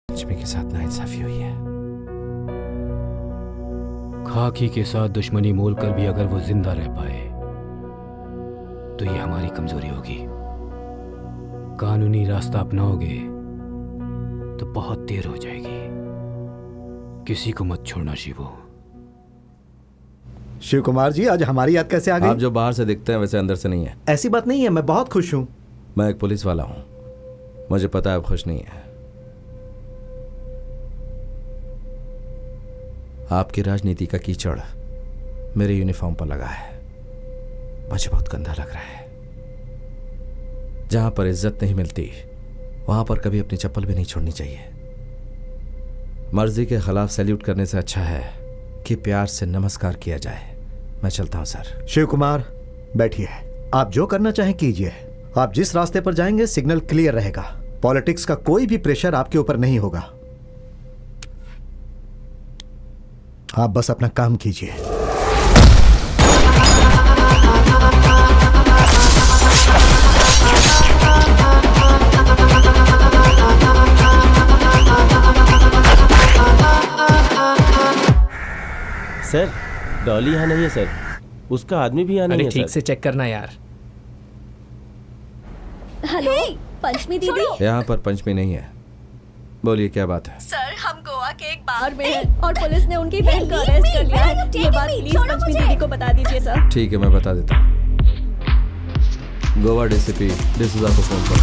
लक्ष्मी के साथ नाइंसाफी हुई है। खाकी के साथ दुश्मनी मोल कर भी अगर वो जिंदा रह पाए तो ये हमारी कमजोरी होगी। कानूनी रास्ता अपनाओगे तो बहुत देर हो जाएगी। किसी को मत छोड़ना शिवो। शिव कुमार जी, आज हमारी याद कैसे आ गई? आप जो बाहर से दिखते हैं वैसे अंदर से नहीं है। ऐसी बात नहीं है, मैं बहुत खुश हूँ। मैं एक पुलिस वाला हूँ, मुझे पता है आप खुश नहीं है। आपकी राजनीति का कीचड़ मेरे यूनिफॉर्म पर लगा है, मुझे बहुत गंदा लग रहा है। जहां पर इज्जत नहीं मिलती वहां पर कभी अपनी चप्पल भी नहीं छोड़नी चाहिए। मर्जी के खिलाफ सैल्यूट करने से अच्छा है कि प्यार से नमस्कार किया जाए। मैं चलता हूं सर। शिव कुमार बैठिए, आप जो करना चाहें कीजिए। आप जिस रास्ते पर जाएंगे सिग्नल क्लियर रहेगा। पॉलिटिक्स का कोई भी प्रेशर आपके ऊपर नहीं होगा। आप बस अपना काम कीजिए। सर, डॉली यहाँ नहीं है सर, उसका आदमी भी यहाँ नहीं है। ठीक से चेक करना यार। हेलो पंचमी दीदी। यहाँ पर पंचमी नहीं है। बोलिए क्या बात है? सर, हम गोवा के एक बार में हैं और पुलिस ने उनकी बहन को अरेस्ट कर लिया है। ये बात प्लीज पंचमी दीदी को बता दीजिए सर। ठीक है, मैं बता देता हूँ। गोवा डीसीपी डिसूजा को फोन करो।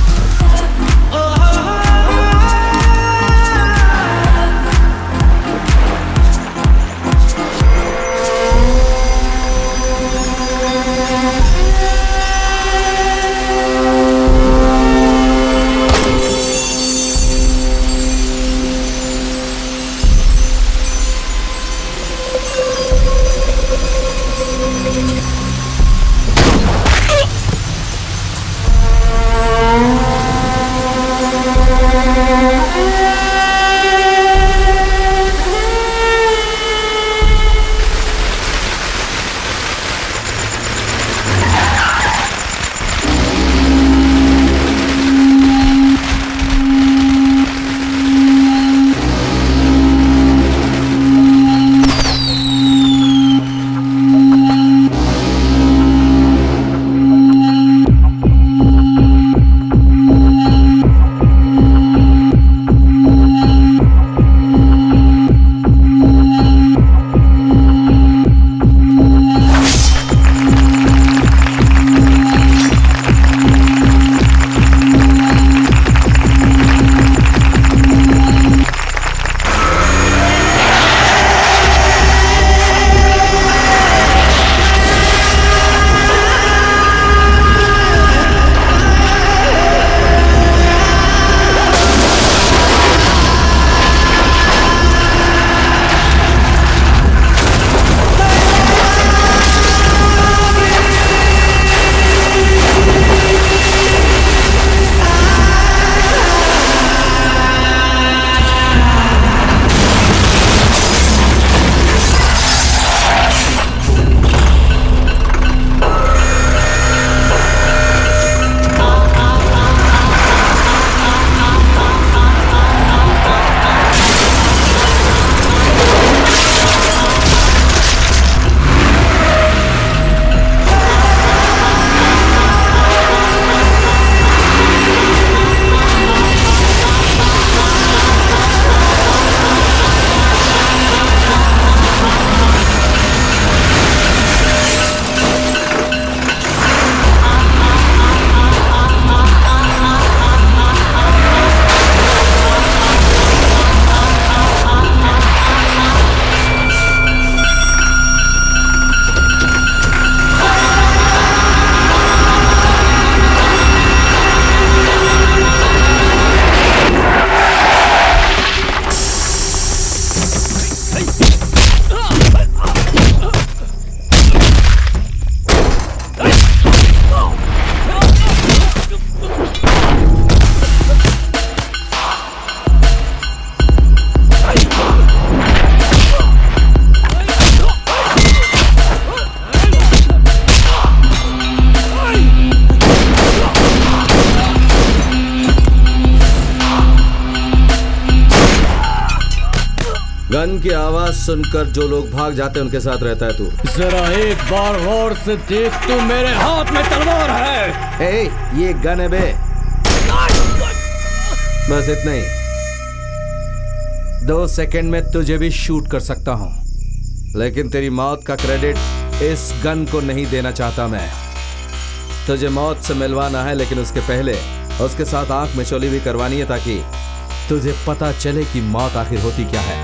आवाज सुनकर जो लोग भाग जाते हैं उनके साथ रहता है तू। जरा एक बार गौर से देख, तू मेरे हाथ में तलवार है। ए, ये गन है बे। बस इतना ही। 2 सेकंड में तुझे भी शूट कर सकता हूं, लेकिन तेरी मौत का क्रेडिट इस गन को नहीं देना चाहता मैं। तुझे मौत से मिलवाना है, लेकिन उसके पहले उसके साथ आंख मिचौली भी करवानी है, ताकि तुझे पता चले कि मौत आखिर होती क्या है।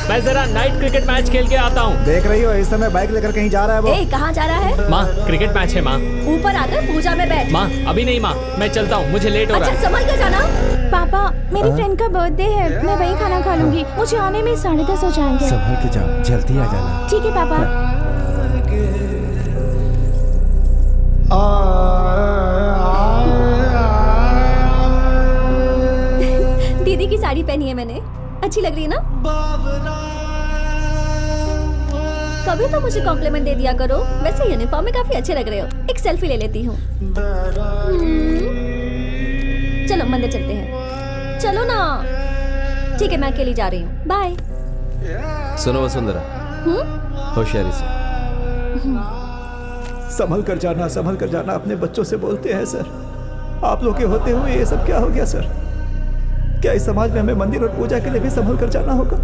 मैं जरा नाइट क्रिकेट मैच खेल के आता हूँ। देख रही हो इस समय बाइक लेकर कहीं जा रहा है वो। कहाँ जा रहा है? माँ क्रिकेट मैच है माँ। ऊपर आकर पूजा में बैठ। माँ अभी नहीं माँ, मैं चलता हूँ, मुझे लेट हो रहा है। संभल कर जाना। पापा मेरी फ्रेंड का बर्थडे है, मैं वही खाना खा लूंगी, मुझे आने में 10:30 हो जाएंगे। संभल के जाओ, जल्दी आ जाना। ठीक है पापा। दीदी की साड़ी पहनी है मैंने, अच्छी लग रही है ना? कभी तो मुझे कॉम्प्लीमेंट दे दिया करो। वैसे यूनिफॉर्म में काफी अच्छे लग रहे हो। एक सेल्फी ले लेती हूँ। चलो मंदिर चलते हैं। चलो ना। ठीक है मैं अकेली जा रही हूँ। बाय। सुनो वसुंधरा, होशियारी से। संभल कर जाना, संभल कर जाना। अपने बच्चों से बोलते हैं सर। आप लोग के होते हुए ये सब क्या हो गया सर? क्या इस समाज में हमें मंदिर और पूजा के लिए भी संभल कर जाना होगा?